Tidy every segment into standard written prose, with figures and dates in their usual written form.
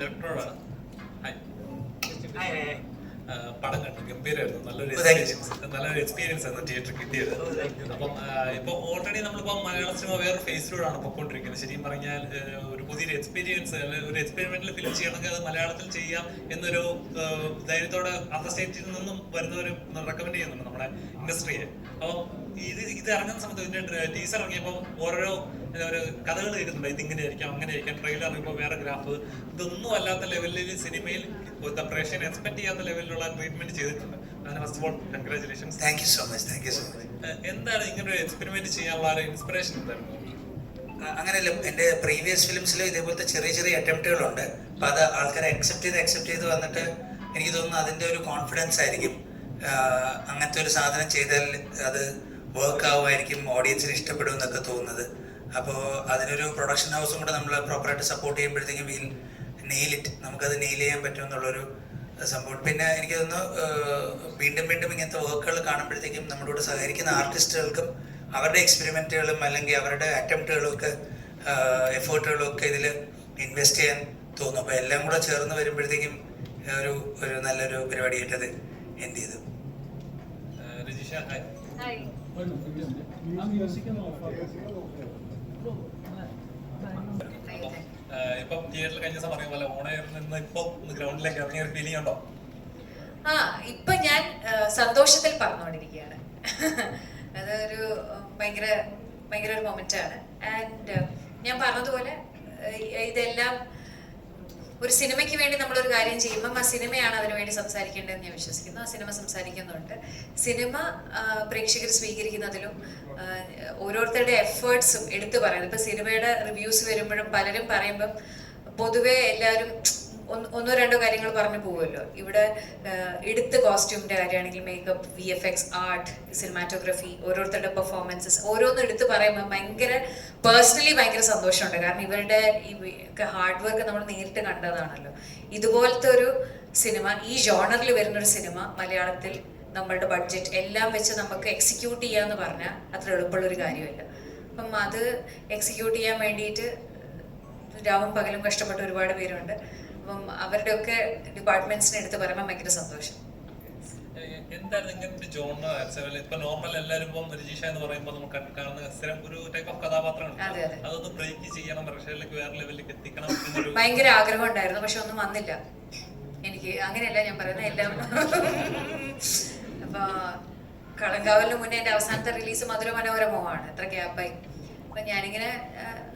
ഡയറക്ടറോടാണ്. പടം കണ്ടു, ഗംഭീരമായിരുന്നു. നല്ലൊരു എക്സ്പീരിയൻസ് ആയിരുന്നു തിയേറ്ററിൽ കിട്ടിയത്. അപ്പം ഇപ്പൊ ഓൾറെഡി നമ്മളിപ്പോൾ മലയാള സിനിമ വേറെ ഫേസിലൂടെയാണ് പൊയ്ക്കൊണ്ടിരിക്കുന്നത്. ശരിക്കും പറഞ്ഞാൽ ഒരു പുതിയൊരു എക്സ്പീരിയൻസ്, അല്ലെങ്കിൽ ഒരു എക്സ്പെരിമെന്റൽ ഫിലിം ചെയ്യണമെങ്കിൽ അത് മലയാളത്തിൽ ചെയ്യാം എന്നൊരു ധൈര്യത്തോടെ അതർ സ്റ്റേറ്റിൽ നിന്നും വരുന്നവർ റെക്കമെൻഡ് ചെയ്യുന്നുണ്ട് നമ്മുടെ ഇൻഡസ്ട്രിയെ. അപ്പം ഇത് ഇറങ്ങുന്ന സമയത്ത് ഇതിന്റെ ടീസർ ഇറങ്ങിയപ്പോൾ ഓരോ ഒരു കഥകൾ കേൾക്കുന്നുണ്ട്. ഇതിങ്ങനെ ആയിരിക്കാം, അങ്ങനെ ആയിരിക്കാം. ട്രെയിലർ ഇറങ്ങിയപ്പോൾ വേറെ ഗ്രാഫ്, ഇതൊന്നും അല്ലാത്ത ലെവലിൽ സിനിമയിൽ പ്രേക്ഷകൻ എക്സ്പെക്ട് ചെയ്യാത്ത ലെവലിലുള്ള ട്രീറ്റ്മെന്റ് ചെയ്തിട്ടുണ്ട്. അതിന് first of all congratulations. Thank you so much. എന്താണ് ഇങ്ങനെ ഒരു എക്സ്പെരിമെന്റ് ചെയ്യാനുള്ള ഒരു ഇൻസ്പിറേഷൻ എന്തായിരുന്നു? അങ്ങനെയല്ല, എൻ്റെ പ്രീവിയസ് ഫിലിംസിൽ ഇതേപോലത്തെ ചെറിയ ചെറിയ അറ്റംപ്റ്റുകളുണ്ട്. അപ്പം അത് ആൾക്കാരെ അക്സെപ്റ്റ് ചെയ്ത് വന്നിട്ട് എനിക്ക് തോന്നുന്നു അതിൻ്റെ ഒരു കോൺഫിഡൻസ് ആയിരിക്കും. അങ്ങനത്തെ ഒരു സാധനം ചെയ്താൽ അത് വർക്ക് ആവുമായിരിക്കും, ഓഡിയൻസിന് ഇഷ്ടപ്പെടും എന്നൊക്കെ തോന്നുന്നത്. അപ്പോൾ അതിനൊരു പ്രൊഡക്ഷൻ ഹൗസും കൂടെ നമ്മൾ പ്രോപ്പറായിട്ട് സപ്പോർട്ട് ചെയ്യുമ്പോഴത്തേക്കും വീൽ നെയിൽ ഇറ്റ്, നമുക്കത് നെയിൽ ചെയ്യാൻ പറ്റുമെന്നുള്ളൊരു സംഭവം. പിന്നെ എനിക്ക് തോന്നുന്നു വീണ്ടും ഇങ്ങനത്തെ വർക്കുകൾ കാണുമ്പോഴത്തേക്കും നമ്മുടെ കൂടെ സഹകരിക്കുന്ന ആർട്ടിസ്റ്റുകൾക്കും അവരുടെ എക്സ്പെരിമെൻറ്റുകളും അല്ലെങ്കിൽ അവരുടെ അറ്റംപ്റ്റുകളും ഒക്കെ എഫേർട്ടുകളും ഒക്കെ ഇതിൽ ഇൻവെസ്റ്റ് ചെയ്യാൻ തോന്നും. അപ്പോൾ എല്ലാം കൂടെ ചേർന്ന് വരുമ്പോഴത്തേക്കും ഒരു നല്ലൊരു പരിപാടിയായിട്ടത് എൻഡ് ചെയ്തു. ഇപ്പം തിയേറ്ററിൽ കഴിഞ്ഞ ദിവസം പറഞ്ഞ പോലെ ഓണയറിൽ നിന്ന് ഇപ്പൊ ഗ്രൗണ്ടിലേക്ക് ഇറങ്ങിയ ഒരു ഫീലിംഗ് ഉണ്ടോ? ഇപ്പൊ ഞാൻ സന്തോഷത്തിൽ പറഞ്ഞുകൊണ്ടിരിക്കുകയാണ്. അതൊരു ഭയങ്കര ഒരു മൊമെന്റ് ആണ്. ആൻഡ് ഞാൻ പറഞ്ഞതുപോലെ ഇതെല്ലാം ഒരു സിനിമയ്ക്ക് വേണ്ടി നമ്മളൊരു കാര്യം ചെയ്യുമ്പം ആ സിനിമയാണ് അതിനു വേണ്ടി സംസാരിക്കേണ്ടതെന്ന് ഞാൻ വിശ്വസിക്കുന്നു. ആ സിനിമ സംസാരിക്കുന്നുണ്ട്. സിനിമ പ്രേക്ഷകർ സ്വീകരിക്കുന്നതിലും ഓരോരുത്തരുടെ എഫേർട്സും എടുത്തു പറയുന്നത്. ഇപ്പൊ സിനിമയുടെ റിവ്യൂസ് വരുമ്പോഴും പലരും പറയുമ്പം പൊതുവെ എല്ലാവരും ഒന്നോ രണ്ടോ കാര്യങ്ങൾ പറഞ്ഞു പോകുമല്ലോ. ഇവിടെ എടുത്ത് കോസ്റ്റ്യൂമിന്റെ കാര്യമാണെങ്കിൽ മേക്കപ്പ്, VFX, ആർട്ട്, സിനിമാറ്റോഗ്രഫി, ഓരോരുത്തരുടെ പെർഫോമൻസസ് ഓരോന്നും എടുത്ത് പറയുമ്പോൾ പേഴ്സണലി ഭയങ്കര സന്തോഷമുണ്ട്. കാരണം ഇവരുടെ ഈ ഹാർഡ് വർക്ക് നമ്മൾ നേരിട്ട് കണ്ടതാണല്ലോ. ഇതുപോലത്തെ ഒരു സിനിമ, ഈ ജോണറിൽ വരുന്നൊരു സിനിമ മലയാളത്തിൽ നമ്മളുടെ ബഡ്ജറ്റ് എല്ലാം വെച്ച് നമുക്ക് എക്സിക്യൂട്ട് ചെയ്യാന്ന് പറഞ്ഞാൽ അത്ര എളുപ്പമുള്ളൊരു കാര്യമല്ല. അപ്പം അത് എക്സിക്യൂട്ട് ചെയ്യാൻ വേണ്ടിയിട്ട് രാവും പകലും കഷ്ടപ്പെട്ട ഒരുപാട് പേരുണ്ട്. അപ്പം അവരുടെയൊക്കെ ഡിപ്പാർട്ട്മെന്റ്സിനെ എടുത്ത് പറയുമ്പോൾ ഭയങ്കര സന്തോഷം. എന്താണ് ഇങ്ങനത്തെ ജോണർ? ഇപ്പൊ നോർമൽ എല്ലാവരും ഇപ്പം രജിഷ എന്ന് പറയുമ്പോൾ നമുക്ക് കാണുന്ന സ്ഥിരം ഒരു ടൈപ്പ് ഓഫ് കഥാപാത്രമാണ്. അതൊന്ന് ബ്രേക്ക് ചെയ്യണം, പ്രേക്ഷകരിലേക്ക് വേറെ ലെവലിലേക്ക് എത്തിക്കണം എന്നൊരു ഭയങ്കര ആഗ്രഹം ഉണ്ടായിരുന്നു. പക്ഷെ ഒന്നും വന്നില്ല എനിക്ക്. അങ്ങനെയല്ല ഞാൻ പറയുന്നത്, എല്ലാം. അപ്പൊ കളങ്കാവലിന് മുന്നേ എന്റെ അവസാനത്തെ റിലീസ് മധുര മനോരമമാണ്. എത്ര ഗ്യാപ്പായി. അപ്പൊ ഞാനിങ്ങനെ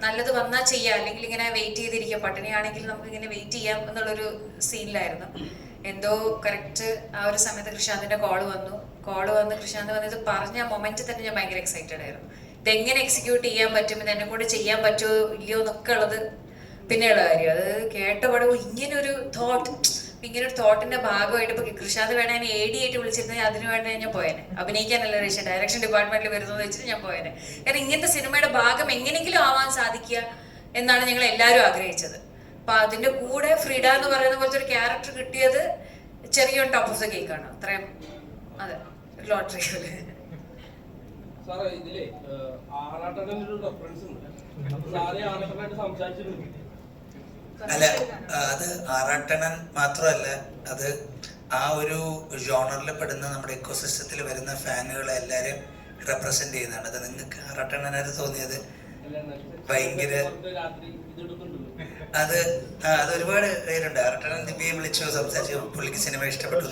നല്ലത് വന്നാൽ ചെയ്യാം, അല്ലെങ്കിൽ ഇങ്ങനെ വെയിറ്റ് ചെയ്തിരിക്കാം. പട്ടിണിയാണെങ്കിൽ നമുക്ക് ഇങ്ങനെ വെയിറ്റ് ചെയ്യാം എന്നുള്ളൊരു സീനിലായിരുന്നു. എന്തോ കറക്റ്റ് ആ ഒരു സമയത്ത് കൃഷാന്തിന്റെ കോള് വന്ന് കൃഷാന്ത് വന്നത് പറഞ്ഞ മൊമെന്റ് തന്നെ ഞാൻ ഭയങ്കര എക്സൈറ്റഡ് ആയിരുന്നു. ഇതെങ്ങനെ എക്സിക്യൂട്ട് ചെയ്യാൻ പറ്റും, ഇത് എന്നെ കൊണ്ട് ചെയ്യാൻ പറ്റുമോ ഇല്ലയോ എന്നൊക്കെ ഉള്ളത് പിന്നെയുള്ള കാര്യം. അത് കേട്ടപാടെ ഇങ്ങനൊരു തോട്ടിന്റെ ഭാഗമായിട്ട് ഇപ്പൊ കൃഷാന്ത് വേണേ എന്നെ AD ആയിട്ട് വിളിച്ചിരുന്നെങ്കിൽ അതിന് വേണ്ടി ഞാൻ പോയേനെ. അഭിനയിക്കാനല്ല രക്ഷ, ഡയറക്ഷൻ ഡിപ്പാർട്ട്മെന്റിൽ വരുന്നത് വെച്ചിട്ട് ഞാൻ പോയേനെ. കാരണം ഇങ്ങനത്തെ സിനിമയുടെ ഭാഗം എങ്ങനെയെങ്കിലും ആവാൻ സാധിക്കുക എന്നാണ് ഞങ്ങൾ എല്ലാവരും ആഗ്രഹിച്ചത്. അപ്പൊ അതിന്റെ കൂടെ ഫ്രീഡ എന്ന് പറയുന്ന പോലത്തെ ഒരു ക്യാരക്ടർ കിട്ടിയത് ചെറിയ ടോപ്പ് ഓഫ് ദ കേക്ക് ആണ്. അത്രയും അതെ, ലോട്ടറി. അല്ല, അത് ആറാട്ടണൻ മാത്രമല്ല, അത് ആ ഒരു ജോണറിൽ പെടുന്ന നമ്മുടെ ഇക്കോസിസ്റ്റത്തിൽ വരുന്ന ഫാനുകളെ എല്ലാവരും റെപ്രസെന്റ് ചെയ്യുന്നതാണ്. അത് നിങ്ങൾക്ക് ആറാട്ടണനായിട്ട് തോന്നിയത് ഭയങ്കര അത് ഒരുപാട് പേരുണ്ട്. ആറാട്ടണൻ ദിവ്യയെ വിളിച്ചു സംസാരിച്ചു, പുള്ളിക്ക് സിനിമ ഇഷ്ടപ്പെട്ടു.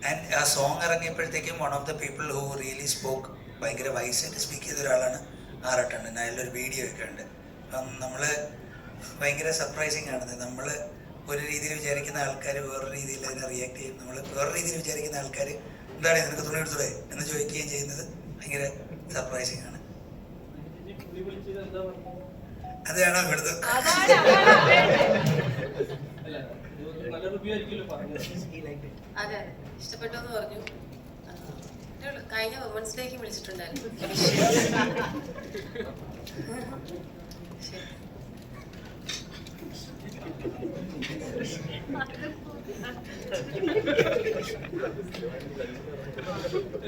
ആൻഡ് ആ സോങ് ഇറങ്ങിയപ്പോഴത്തേക്കും one of the people who really spoke, ഭയങ്കര വൈസായിട്ട് സ്പീക്ക് ചെയ്ത ഒരാളാണ് ആറാട്ടണ്ണൻ. അതിലൊരു വീഡിയോ ഒക്കെ ഉണ്ട്. അപ്പം നമ്മൾ ഭയങ്കര സർപ്രൈസിങ് ആണ്. നമ്മൾ ഒരു രീതിയിൽ വിചാരിക്കുന്ന ആൾക്കാർ വേറൊരു രീതിയിൽ അതിനെ റിയാക്ട് ചെയ്യും. നമ്മൾ വേറെ രീതിയിൽ വിചാരിക്കുന്ന ആൾക്കാർ എന്താണ് നിനക്ക് തുണി എടുത്തൂടെ എന്ന് ചോദിക്കുകയും ചെയ്യുന്നത് ഭയങ്കര സർപ്രൈസിങ് ആണ്. അതാണോ ഇവിടുത്തെ അതെ, ഇഷ്ടപ്പെട്ടു എന്ന് പറഞ്ഞു. കഴിഞ്ഞ വുമൻസ് ഡേക്ക് വിളിച്ചിട്ടുണ്ടായിരുന്നു. ശരി.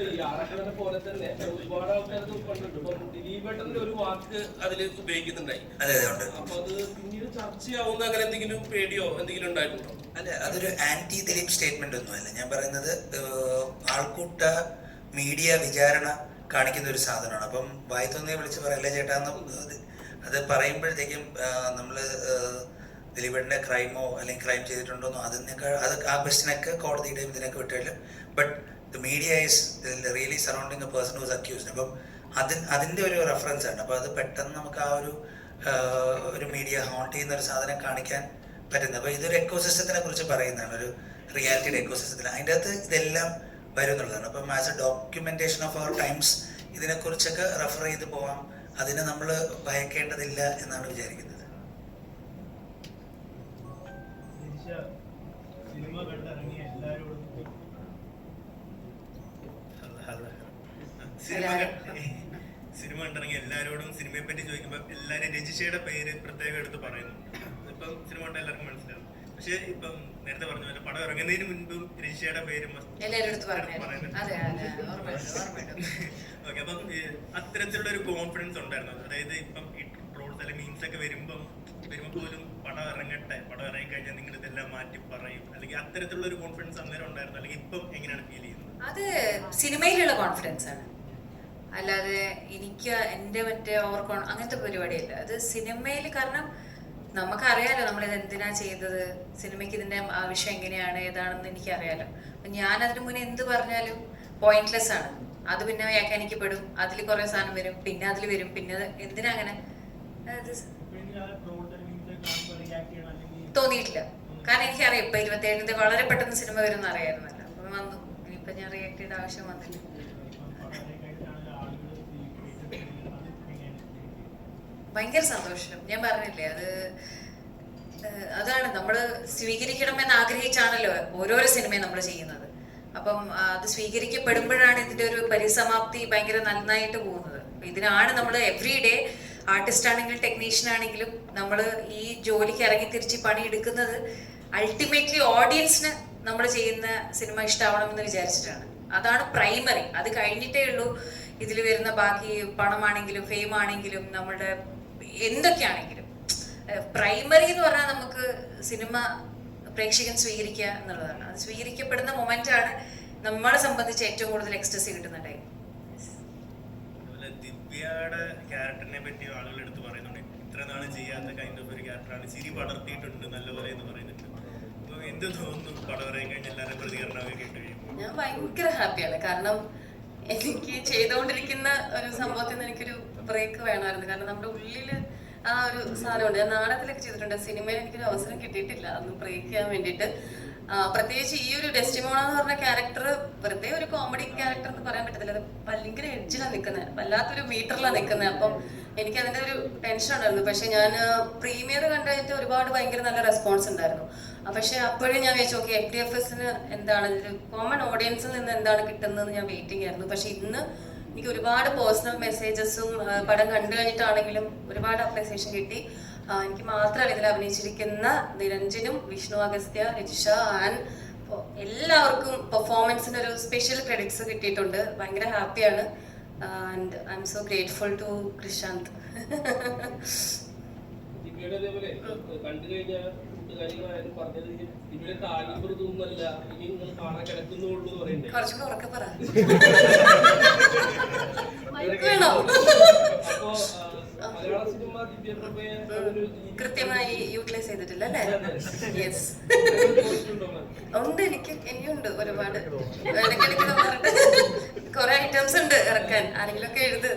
ഈ ആറാട്ടനെ പോലെ തന്നെ ഒരുപാട് ആൾക്കാരത് കണ്ടിട്ടുണ്ട്. ഇപ്പം ദിലീപേട്ടന്റെ ഒരു വാക്ക് അതിൽ ഉപയോഗിക്കുന്നുണ്ടായി. അതെ അതെ ഉണ്ട്. അപ്പൊ അത് പിന്നീട് ചർച്ചയാവുന്ന അങ്ങനെ എന്തെങ്കിലും പേടിയോ എന്തെങ്കിലും ഉണ്ടായിട്ടുണ്ടോ? അല്ല, അതൊരു ആന്റി ദിലീപ് സ്റ്റേറ്റ്മെന്റ് ഒന്നുമല്ല. ഞാൻ പറയുന്നത് ആൾക്കൂട്ട മീഡിയ വിചാരണ കാണിക്കുന്ന ഒരു സാധനമാണ്. അപ്പം വായി തോന്നിയെ വിളിച്ച് പറയല്ലേ ചേട്ടാന്ന് അത് പറയുമ്പോഴത്തേക്കും നമ്മള് ദിലീപേട്ടൻ്റെ ക്രൈമോ അല്ലെങ്കിൽ ക്രൈം ചെയ്തിട്ടുണ്ടോന്നോ അതിനൊക്കെ ആ ക്വസ്റ്റ്യനൊക്കെ കോടതിയുടെയും ഇതിനൊക്കെ വിട്ടാലും but the media is really surrounding a person who's accused. അപ്പം അതിൻ്റെ ഒരു റെഫറൻസ് ആണ്. അപ്പോൾ അത് പെട്ടെന്ന് നമുക്ക് ആ ഒരു മീഡിയ ഹോണ്ട് ചെയ്യുന്ന ഒരു സാധനം കാണിക്കാൻ പറ്റുന്നത്. അപ്പോൾ ഇതൊരു എക്കോസിസ്റ്റത്തിനെ കുറിച്ച് പറയുന്നതാണ്, ഒരു റിയാലിറ്റിയുടെ എക്കോസിസ്റ്റത്തിൽ. അതിൻ്റെ അകത്ത് ഇതെല്ലാം വരും എന്നുള്ളതാണ്. അപ്പം as a documentation of our times ഇതിനെക്കുറിച്ചൊക്കെ റെഫർ ചെയ്ത് പോവാം. അതിനെ നമ്മൾ ഭയക്കേണ്ടതില്ല എന്നാണ് വിചാരിക്കുന്നത്. സിനിമ കണ്ടിറങ്ങിയ എല്ലാവരോടും സിനിമ കണ്ടിറങ്ങിയ എല്ലാവരോടും സിനിമയെ പറ്റി ചോദിക്കുമ്പോൾ എല്ലാവരും രജിഷയുടെ പേര് പ്രത്യേകം എടുത്ത് പറയുന്നു. ഇപ്പം സിനിമ കണ്ട എല്ലാവർക്കും മനസ്സിലാവും. പക്ഷെ ഇപ്പം നേരത്തെ പറഞ്ഞ പോലെ പടം ഇറങ്ങുന്നതിന് മുൻപും രജിഷയുടെ പേര് ഓക്കെ. അപ്പം അത്തരത്തിലുള്ള ഒരു കോൺഫിഡൻസ് ഉണ്ടായിരുന്നു. അതായത് ഇപ്പം ഈ ട്രോൾസ് അല്ലെങ്കിൽ മീംസ് ഒക്കെ വരുമ്പോൾ പോലും പടം ഇറങ്ങട്ടെ, പടം ഇറങ്ങി കഴിഞ്ഞാൽ നിങ്ങൾ ഇതെല്ലാം മാറ്റി പറയും, അല്ലെങ്കിൽ അത്തരത്തിലുള്ള ഒരു കോൺഫിഡൻസ് അന്നേരം ഉണ്ടായിരുന്നു, അല്ലെങ്കിൽ ഇപ്പം എങ്ങനെയാണ് ഫീൽ ചെയ്യുന്നത്? അത് സിനിമയിലുള്ള കോൺഫിഡൻസ് ആണ്, അല്ലാതെ എനിക്ക് എൻ്റെ മറ്റേ അങ്ങനത്തെ പരിപാടിയല്ല. അത് സിനിമയിൽ, കാരണം നമുക്കറിയാലോ നമ്മളിത് എന്തിനാ ചെയ്തത്, സിനിമയ്ക്ക് ഇതിൻ്റെ ആവശ്യം എങ്ങനെയാണ് ഏതാണെന്ന് എനിക്കറിയാലോ. അപ്പം ഞാൻ അതിന് മുന്നേ എന്ത് പറഞ്ഞാലും പോയിന്റ്ലെസ് ആണ്. അത് പിന്നെ വ്യാഖ്യാനിക്കപ്പെടും, അതിൽ കുറേ സാധനം വരും, പിന്നെ അതിൽ വരും, പിന്നെ എന്തിനാ അങ്ങനെ തോന്നിയിട്ടില്ല. കാരണം എനിക്കറിയാം ഇപ്പൊ 27 വളരെ പെട്ടെന്ന് സിനിമ വരും അറിയാമായിരുന്നല്ലോ. അപ്പം വന്നു, ഇനിയിപ്പൊ ഞാൻ റിയാക്ട് ചെയ്യേണ്ട ആവശ്യം വന്നില്ല. ഭയങ്കര സന്തോഷം. ഞാൻ പറഞ്ഞില്ലേ, അതാണ് നമ്മൾ സ്വീകരിക്കണമെന്ന് ആഗ്രഹിച്ചാണല്ലോ ഓരോരോ സിനിമയും നമ്മൾ ചെയ്യുന്നത്. അപ്പം അത് സ്വീകരിക്കപ്പെടുമ്പോഴാണ് ഇതിന്റെ ഒരു പരിസമാപ്തി ഭയങ്കര നന്നായിട്ട് പോകുന്നത്. ഇതിനാണ് നമ്മൾ എവ്രി ഡേ, ആർട്ടിസ്റ്റ് ആണെങ്കിലും ടെക്നീഷ്യൻ ആണെങ്കിലും നമ്മൾ ഈ ജോലിക്ക് ഇറങ്ങി തിരിച്ച് പണിയെടുക്കുന്നത് അൾട്ടിമേറ്റ്ലി ഓഡിയൻസിന് നമ്മൾ ചെയ്യുന്ന സിനിമ ഇഷ്ടമാവണമെന്ന് വിചാരിച്ചിട്ടാണ്. അതാണ് പ്രൈമറി. അത് കഴിഞ്ഞിട്ടേ ഉള്ളൂ ഇതിൽ വരുന്ന ബാക്കി പണമാണെങ്കിലും ഫെയിം ആണെങ്കിലും നമ്മളുടെ എന്തൊക്കെയാണെങ്കിലും. പ്രൈമറി എന്ന് പറഞ്ഞാൽ നമുക്ക് സിനിമ പ്രേക്ഷകൻ സ്വീകരിക്കുക എന്നുള്ളതാണ്. അത് സ്വീകരിക്കപ്പെടുന്ന മൊമെന്റ് ആണ് നമ്മളെ സംബന്ധിച്ച് ഏറ്റവും കൂടുതൽ എക്സ്റ്റസി കിട്ടുന്ന ടൈം. ദിവ്യയുടെ ക്യാരക്ടറിനെ പറ്റി ആളുകൾ എടുത്ത് പറയുന്നുണ്ട്, ഇത്ര നാള് ചെയ്യാത്ത കൈൻഡ് ഓഫ് ഒരു ക്യാരക്ടറാണ്, ചിരി പടർത്തിയിട്ടുണ്ട് നല്ലപോലെ എന്ന് പറയുന്നുണ്ട്. അപ്പൊ എന്ത് തോന്നുന്നു പടം പറയാൻ കഴിഞ്ഞ എല്ലാവരും പ്രതികരണമൊക്കെ കേട്ട് കഴിയുമ്പോൾ? ഞാൻ ഭയങ്കര ഹാപ്പിയാണ്. കാരണം എനിക്ക് ചെയ്തുകൊണ്ടിരിക്കുന്ന ഒരു സംഭവത്തിൽ നിന്ന് എനിക്കൊരു ബ്രേക്ക് വേണമായിരുന്നു. കാരണം നമ്മുടെ ഉള്ളിൽ ആ ഒരു സാധനമുണ്ട്. ഞാൻ നാടകത്തിലൊക്കെ ചെയ്തിട്ടുണ്ട്, സിനിമയിൽ എനിക്കൊരു അവസരം കിട്ടിയിട്ടില്ല അന്ന് ബ്രേക്ക് ചെയ്യാൻ വേണ്ടിയിട്ട്. പ്രത്യേകിച്ച് ഈ ഒരു ഡെസ്റ്റിമോണ എന്ന് പറഞ്ഞ ക്യാരക്ടർ വെറുതെ ഒരു കോമഡി ക്യാരക്ടർ എന്ന് പറയാൻ പറ്റത്തില്ല. അത് ഭയങ്കര എഡ്ജിലാണ് നിൽക്കുന്നത്, വല്ലാത്തൊരു മീറ്ററിലാണ് നിൽക്കുന്നത്. അപ്പം എനിക്ക് അതിൻ്റെ ഒരു ടെൻഷൻ ഉണ്ടായിരുന്നു. പക്ഷെ ഞാൻ പ്രീമിയർ കണ്ടു കഴിഞ്ഞിട്ട് ഒരുപാട് ഭയങ്കര നല്ല റെസ്പോൺസ് ഉണ്ടായിരുന്നു. പക്ഷെ അപ്പോഴും ഞാൻ വിചാരിച്ചു ഓക്കെ, FDFSന് എന്താണ് ഒരു കോമൺ ഓഡിയൻസിൽ നിന്ന് എന്താണ് കിട്ടുന്നതെന്ന് ഞാൻ വെയിറ്റിംഗ് ആയിരുന്നു. പക്ഷെ ഇന്ന് എനിക്ക് ഒരുപാട് പേഴ്സണൽ മെസ്സേജസും പടം കണ്ടു കഴിഞ്ഞിട്ടാണെങ്കിലും ഒരുപാട് അപ്രിസിയേഷൻ കിട്ടി. എനിക്ക് മാത്രമല്ല ഇതിൽ അഭിനയിച്ചിരിക്കുന്ന നിരഞ്ജനും വിഷ്ണു അഗസ്ത്യ, രജിഷ, ആൻഡ് എല്ലാവർക്കും പെർഫോമൻസിന് ഒരു സ്പെഷ്യൽ ക്രെഡിറ്റ്സ് കിട്ടിയിട്ടുണ്ട്. ഭയങ്കര ഹാപ്പിയാണ്. And I am so grateful to Krishand. കണ്ടു കഴിഞ്ഞാൽ കൂട്ടുകാരികളായാലും പറഞ്ഞത് ഇവിടെ താഴെയൊന്നുമല്ല, ഇനി നിങ്ങൾ കാണാൻ കിടക്കുന്നുള്ളൂ എന്ന് പറയുന്നത്. കുറച്ചുകൂടെ ഉറക്കെ പറ. അപ്പോ മലയാള സിനിമ ദിവ്യപ്രഭയെ കൃത്യമായി യൂട്ടിലൈസ് ചെയ്തിട്ടില്ല അല്ലേ? യെസ് ഉണ്ട്, എനിക്കുണ്ട് ഒരുപാട്. ഇടയ്ക്കിടയ്ക്ക് പറഞ്ഞിട്ട് കുറെ ഐറ്റംസ് ഉണ്ട് ഇറക്കാൻ. ആരെങ്കിലും ഒക്കെ എഴുത്,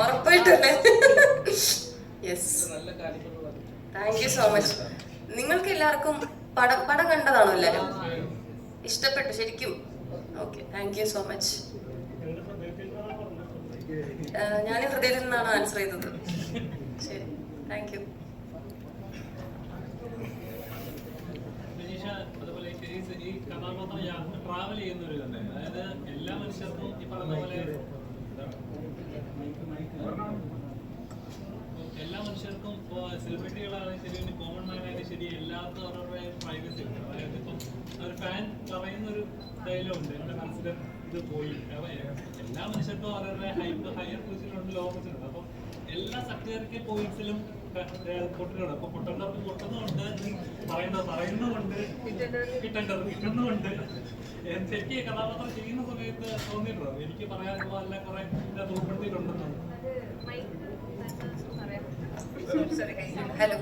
ഉറപ്പായിട്ടല്ലേ? Yes, thank you so much. നിങ്ങൾക്ക് എല്ലാവർക്കും പടം കണ്ടതാണോ എല്ലാവരും? ഇഷ്ടപ്പെട്ടു ശരിക്കും? Okay, thank you so much. ഞാൻ ഹൃദയത്തിൽ നിന്നാണ് ആൻസർ ചെയ്തത്. ശരി, താങ്ക് യു. അതുപോലെ ഈ കഥാപാത്രം ട്രാവൽ ചെയ്യുന്ന ഒരു കഥ, അതായത് എല്ലാ മനുഷ്യർക്കും ഈ പറഞ്ഞ പോലെ എല്ലാ മനുഷ്യർക്കും ഇപ്പോൾ സെലിബ്രിറ്റികളായാലും ശരി ഇനി കോമൺ മാനായാലും ശരി എല്ലാവർക്കും അവരുടെ പ്രൈവസി ഉണ്ട്. അതായത് ഇപ്പം ഒരു ഫാൻ പറയുന്ന ഒരു ഡയലോഗ് ഉണ്ട്, എൻ്റെ മനസ്സിൽ ഇത് പോയി. അപ്പോൾ എല്ലാ മനുഷ്യർക്കും അവരുടെ ഹയർ പൊസിഷനുണ്ട്, ലോ പൊസിഷനുണ്ട്. അപ്പം എല്ലാ സക്സറിക്ക് പോയിന്റ്സിലും പൊട്ടുന്നുണ്ട്. അപ്പൊ പൊട്ടേണ്ടവർക്ക് പൊട്ടുന്നുണ്ട്, പറയുന്നുമുണ്ട്, കിട്ടുന്നുമുണ്ട്. ശരിക്കും കഥാപാത്രം ചെയ്യുന്ന സമയത്ത് തോന്നിയിട്ടുണ്ടോ എനിക്ക് പറയാനുള്ള അല്ല കുറെ ഉൾപ്പെടുത്തിയിട്ടുണ്ടെന്നുണ്ട്? ഹലോ,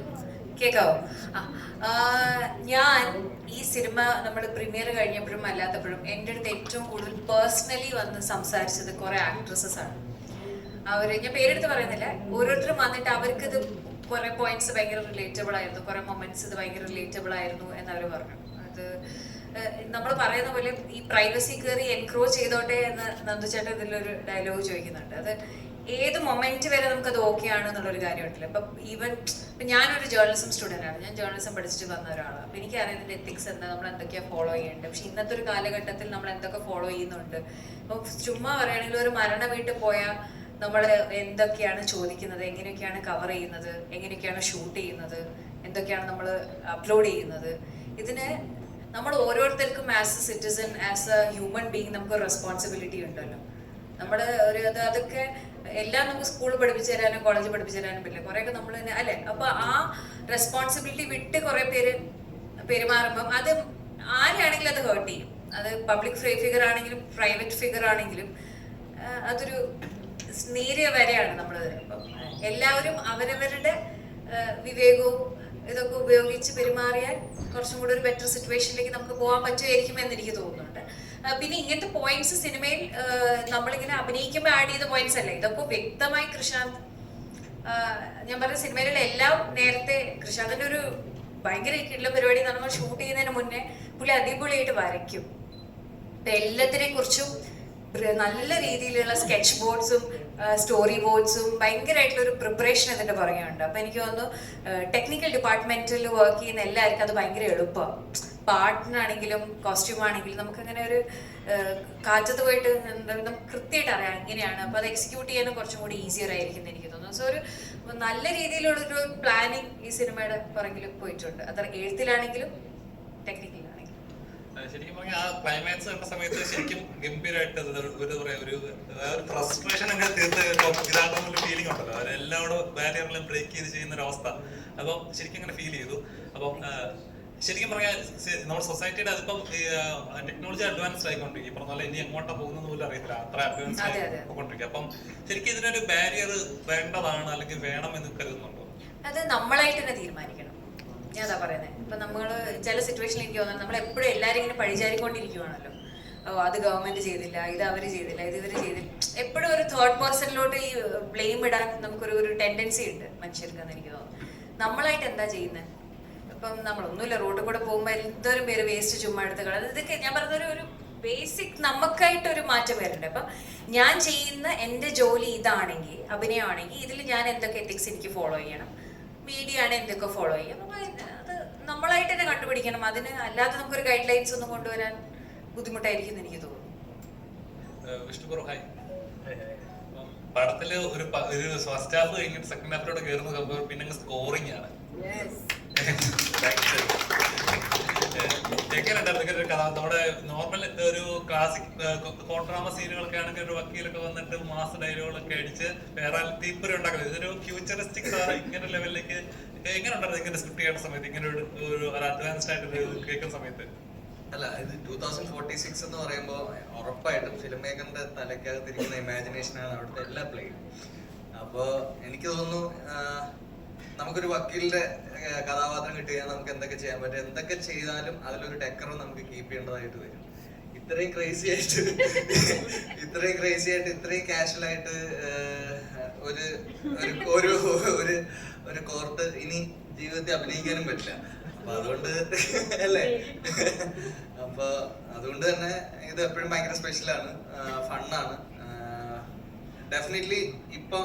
കേക്കാവോ? ഞാൻ ഈ സിനിമ നമ്മൾ പ്രീമിയർ കഴിഞ്ഞപ്പോഴും അല്ലാത്തപ്പോഴും എൻ്റെ അടുത്ത് ഏറ്റവും കൂടുതൽ പേഴ്സണലി വന്ന് സംസാരിച്ചത് കുറെ ആക്ട്രസസ് ആണ്. അവര്, ഞാൻ പേരെടുത്ത് പറയുന്നില്ല, ഓരോരുത്തരും വന്നിട്ട് അവർക്കിത് കുറെ പോയിന്റ്സ് ഭയങ്കര റിലേറ്റബിൾ ആയിരുന്നു, കുറെ മൊമെന്റ്സ് ഇത് ഭയങ്കര റിലേറ്റബിൾ ആയിരുന്നു എന്നവർ പറഞ്ഞു. അത് നമ്മൾ പറയുന്ന പോലെ ഈ പ്രൈവസി കയറി എൻക്രോച്ച് ചെയ്തോട്ടെ എന്ന് നന്ദുചേട്ടൻ ഇതിലൊരു ഡയലോഗ് ചോദിക്കുന്നുണ്ട്. അത് ഏത് മൊമെന്റ് വരെ നമുക്കത് ഓക്കെ ആണ് എന്നുള്ളൊരു കാര്യമുണ്ടല്ലോ. ഇപ്പം ഈവൻ ഞാനൊരു ജേർണലിസം സ്റ്റുഡൻ്റ് ആണ്, ഞാൻ ജേർണലിസം പഠിച്ചിട്ട് വന്ന ഒരാളാണ്. അപ്പം എനിക്കറിയാം ഇതിൻ്റെ എത്തിക്സ് എന്താ, നമ്മൾ എന്തൊക്കെയാണ് ഫോളോ ചെയ്യേണ്ടത്. പക്ഷെ ഇന്നത്തെ ഒരു കാലഘട്ടത്തിൽ നമ്മൾ എന്തൊക്കെ ഫോളോ ചെയ്യുന്നുണ്ട്. അപ്പം ചുമ്മാ പറയുകയാണെങ്കിൽ ഒരു മരണ വീട്ടിൽ പോയാൽ നമ്മൾ എന്തൊക്കെയാണ് ചോദിക്കുന്നത്, എങ്ങനെയൊക്കെയാണ് കവർ ചെയ്യുന്നത്, എങ്ങനെയൊക്കെയാണ് ഷൂട്ട് ചെയ്യുന്നത്, എന്തൊക്കെയാണ് നമ്മൾ അപ്ലോഡ് ചെയ്യുന്നത്. ഇതിന് നമ്മൾ ഓരോരുത്തർക്കും as A citizen, as A human being നമുക്ക് റെസ്പോൺസിബിലിറ്റി ഉണ്ടല്ലോ. നമ്മുടെ ഒരു അതൊക്കെ എല്ലാം നമുക്ക് സ്കൂളിൽ പഠിപ്പിച്ചു തരാനും കോളേജിൽ പഠിപ്പിച്ചു തരാനും പറ്റില്ല, കുറേയൊക്കെ നമ്മൾ തന്നെ അല്ലേ. അപ്പോൾ ആ റെസ്പോൺസിബിലിറ്റി വിട്ട് കുറേ പേര് പെരുമാറുമ്പം അത് ആരെയാണെങ്കിലും അത് ഹേർട്ട് ചെയ്യും. അത് പബ്ലിക് ഫിഗർ ആണെങ്കിലും പ്രൈവറ്റ് ഫിഗർ ആണെങ്കിലും അതൊരു നേരിയ വരെയാണ് നമ്മൾ. അപ്പം എല്ലാവരും അവരവരുടെ വിവേകവും ഇതൊക്കെ ഉപയോഗിച്ച് പെരുമാറിയാൽ കുറച്ചും കൂടി ഒരു ബെറ്റർ സിറ്റുവേഷനിലേക്ക് നമുക്ക് പോകാൻ പറ്റുമായിരിക്കും എന്ന് എനിക്ക് തോന്നുന്നുണ്ട്. പിന്നെ ഇങ്ങനത്തെ പോയിന്റ്സ് സിനിമയിൽ നമ്മളിങ്ങനെ അഭിനയിക്കുമ്പോൾ ആഡ് ചെയ്ത പോയിന്റ്സ് അല്ല, ഇതൊക്കെ വ്യക്തമായി കൃഷാന്ത്, ഞാൻ പറഞ്ഞ സിനിമയിലുള്ള എല്ലാം നേരത്തെ കൃഷാന്തിന്റെ ഒരു ഭയങ്കര കിട്ടുള്ള പരിപാടി നമ്മൾ ഷൂട്ട് ചെയ്യുന്നതിന് മുന്നേ പുള്ളി അടിപൊളിയായിട്ട് വരയ്ക്കും. എല്ലാത്തിനെ കുറിച്ചും നല്ല രീതിയിലുള്ള സ്കെച്ച് ബോർഡ്സും സ്റ്റോറി ബോർഡ്സും ഭയങ്കരമായിട്ടുള്ള ഒരു പ്രിപ്പറേഷൻ ഇതിന്റെ പുറകെയുണ്ട്. അപ്പൊ എനിക്ക് തോന്നുന്നു ടെക്നിക്കൽ ഡിപ്പാർട്ട്മെന്റിൽ വർക്ക് ചെയ്യുന്ന എല്ലാവർക്കും അത് ഭയങ്കര എളുപ്പമാണ്. പാട്ടിനാണെങ്കിലും കോസ്റ്റ്യൂം ആണെങ്കിലും നമുക്കങ്ങനെ ഒരു കാറ്റത്ത് പോയിട്ട് നമുക്ക് കൃത്യമായിട്ട് അറിയാം എങ്ങനെയാണ്. അപ്പൊ അത് എക്സിക്യൂട്ട് ചെയ്യാനും കുറച്ചും കൂടി ഈസിയർ ആയിരിക്കും എന്ന് എനിക്ക് തോന്നുന്നു. സോ ഒരു നല്ല രീതിയിലുള്ളൊരു പ്ലാനിങ് ഈ സിനിമയുടെ പുറകിൽ പോയിട്ടുണ്ട്, അത് എഴുത്തിലാണെങ്കിലും ടെക്നിക്കലാണെങ്കിലും. ശരിക്കും പറഞ്ഞാൽ ആ ക്ലൈമാക്സ് കണ്ട സമയത്ത് ശരിക്കും ഗംഭീരമായിട്ട് എന്താ പറയാ ഒരു ഫ്രസ്ട്രേഷൻ ഒക്കെ തീർത്ത് ഇതാകുന്ന ഫീലിംഗ് ഉണ്ടല്ലോ. അവരെല്ലാം കൂടെ ബാരിയറെല്ലാം ബ്രേക്ക് ചെയ്ത് ചെയ്യുന്ന ഒരു അവസ്ഥ. അപ്പം ശരിക്കും അങ്ങനെ ഫീൽ ചെയ്തു. അപ്പം ശരിക്കും പറഞ്ഞാൽ നമ്മുടെ സൊസൈറ്റിയുടെ അതിപ്പം ടെക്നോളജി അഡ്വാൻസ്ഡ് ആയിക്കൊണ്ടിരിക്കും. ഇപ്പം നല്ല ഇനി എങ്ങോട്ടാ പോകുന്നത് പോലും അറിയത്തില്ല, അത്ര അഡ്വാൻസ് ആയിക്കൊണ്ടിരിക്കും. അപ്പം ശരിക്കും ഇതിനൊരു ബാരിയർ വേണ്ടതാണ് അല്ലെങ്കിൽ വേണം എന്ന് കരുതുന്നുണ്ടോ? അത് നമ്മളായിട്ട് തന്നെ തീരുമാനിക്കണം. ഞാൻ അതാ പറയുന്നത്. ഇപ്പൊ നമ്മള് ചില സിറ്റുവേഷനിൽ എനിക്ക് തോന്നുന്നത് നമ്മൾ എപ്പോഴും എല്ലാവരും ഇങ്ങനെ പഴിചാരിക്കൊണ്ടിരിക്കുവാണല്ലോ. ഓ അത് ഗവൺമെന്റ് ചെയ്തില്ല, ഇത് അവര് ചെയ്തില്ല, ഇത് ഇവര് ചെയ്തില്ല. എപ്പോഴും ഒരു തേർഡ് പേഴ്സണിലോട്ട് ഈ ബ്ലെയിം ഇടാൻ നമുക്കൊരു ടെൻഡൻസി ഉണ്ട് മനുഷ്യർക്ക് എന്ന് എനിക്ക് തോന്നുന്നു. നമ്മളായിട്ട് എന്താ ചെയ്യുന്നത്? ഇപ്പം നമ്മളൊന്നുമില്ല, റോഡിൽ കൂടെ പോകുമ്പോൾ എന്തോരം പേര് വേസ്റ്റ് ചുമ്മാ എടുത്ത് കളയുന്നത്. ഇതൊക്കെ ഞാൻ പറഞ്ഞ ഒരു ബേസിക് നമുക്കായിട്ടൊരു മാറ്റം വരുന്നുണ്ട്. അപ്പം ഞാൻ ചെയ്യുന്ന എൻ്റെ ജോലി ഇതാണെങ്കിൽ, അഭിനയമാണെങ്കിൽ ഇതിൽ ഞാൻ എന്തൊക്കെ എത്തിക്സ് എനിക്ക് ഫോളോ ചെയ്യണം, മീഡിയ ആണ് എന്തൊക്കെ ഫോളോ ചെയ്യും, അത് നമ്മളായിട്ട് തന്നെ കണ്ടുപിടിക്കണം. അതിന് അല്ലാതെ നമുക്കൊരു ഗൈഡ് ലൈൻസ് ഒന്നും കൊണ്ടുവരാൻ ബുദ്ധിമുട്ടായിരിക്കും എന്ന് എനിക്ക് തോന്നുന്നു. വിഷ്ണു ഹായ്. പടത്തില് ഒരു ഫസ്റ്റ് ഹാഫ് കഴിഞ്ഞിട്ട് സെക്കൻഡ് ഹാഫിലോട്ട് കയറുന്ന പിന്നെ സ്കോറിംഗ് ആണ്. എങ്ങനെയുണ്ടായിരുന്നു കഥ? നമ്മുടെ നോർമൽ ഒരു ക്ലാസിക് കോൺട്രാമ സീനുകളൊക്കെ ആണെങ്കിൽ ഒരു വക്കീലൊക്കെ വന്നിട്ട് മാസ് ഡയലോഗുകളൊക്കെ അടിച്ച് വേറെ തീപ്പൊരി ഉണ്ടാക്കുന്നത്, ഇതൊരു ഫ്യൂച്ചറിസ്റ്റിക് ഇങ്ങനെ ലെവലിലേക്ക് എങ്ങനെ ഉണ്ടായിരുന്നു ഇങ്ങനെ സ്ക്രിപ്റ്റ് ചെയ്യുന്ന സമയത്ത്, ഇങ്ങനെ ഒരു അഡ്വാൻസ്ഡ് ആയിട്ട് കേൾക്കുന്ന സമയത്ത്? അല്ല, ഇത് 2046 എന്ന് പറയുമ്പോൾ ഉറപ്പായിട്ടും ഫിലിം മേക്കറിന്റെ തലയ്ക്കകത്തിരിക്കുന്ന ഇമാജിനേഷനാണ് അവിടുത്തെ എല്ലാ പ്ലേയും. അപ്പോൾ എനിക്ക് തോന്നുന്നു നമുക്കൊരു വക്കീലിന്റെ കഥാപാത്രം കിട്ടിയാൽ നമുക്ക് എന്തൊക്കെ ചെയ്യാൻ പറ്റും, എന്തൊക്കെ ചെയ്താലും അതിലൊരു ടെക്കറും നമുക്ക് കീപ്പ് ചെയ്യേണ്ടതായിട്ട് വരും. ഇത്രയും ക്രേസി ആയിട്ട് ഇത്രയും കാഷ്വൽ ആയിട്ട് ഒരു കോർട്ട് ഇനി ജീവിതത്തിൽ അഭിനയിക്കാനും പറ്റില്ല. അപ്പൊ അതുകൊണ്ട് അല്ലേ, അപ്പൊ അതുകൊണ്ട് തന്നെ ഇത് എപ്പോഴും ഭയങ്കര സ്പെഷ്യലാണ്, ഫണ്ണാണ്. ഡെഫിനറ്റ്ലി ഇപ്പൊ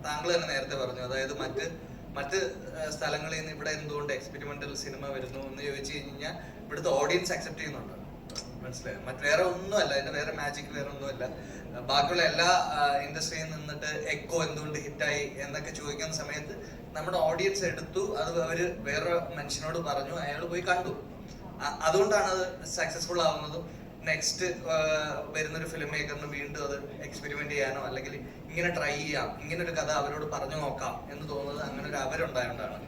താങ്കൾ തന്നെ നേരത്തെ പറഞ്ഞു, അതായത് മറ്റ് സ്ഥലങ്ങളിൽ നിന്ന് ഇവിടെ എന്തുകൊണ്ട് എക്സ്പെരിമെന്റൽ സിനിമ വരുന്നു എന്ന് ചോദിച്ചു കഴിഞ്ഞാൽ ഇവിടുത്തെ ഓഡിയൻസ് അക്സെപ്റ്റ് ചെയ്യുന്നുണ്ട്. മനസ്സിലായോ? വേറെ ഒന്നുമല്ല, അതിന്റെ വേറെ മാജിക് വേറെ ഒന്നുമല്ല. ബാക്കിയുള്ള എല്ലാ ഇൻഡസ്ട്രിയിൽ നിന്നിട്ട് എക്കോ എന്തുകൊണ്ട് ഹിറ്റായി എന്നൊക്കെ ചോദിക്കുന്ന സമയത്ത് നമ്മുടെ ഓഡിയൻസ് എടുത്തു, അത് അവര് വേറെ മനുഷ്യനോട് പറഞ്ഞു, അയാൾ പോയി കണ്ടു. അതുകൊണ്ടാണ് അത് സക്സസ്ഫുൾ ആവുന്നതും നെക്സ്റ്റ് വരുന്നൊരു ഫിലിം മേക്കറിന് വീണ്ടും അത് എക്സ്പെരിമെന്റ് ചെയ്യാനോ അല്ലെങ്കിൽ ഇങ്ങനെ ട്രൈ ചെയ്യാം, ഇങ്ങനെ ഒരു കഥ അവരോട് പറഞ്ഞു നോക്കാം എന്ന് തോന്നുന്നത് അങ്ങനെ ഒരു അവരുണ്ടായതുകൊണ്ടാണ്.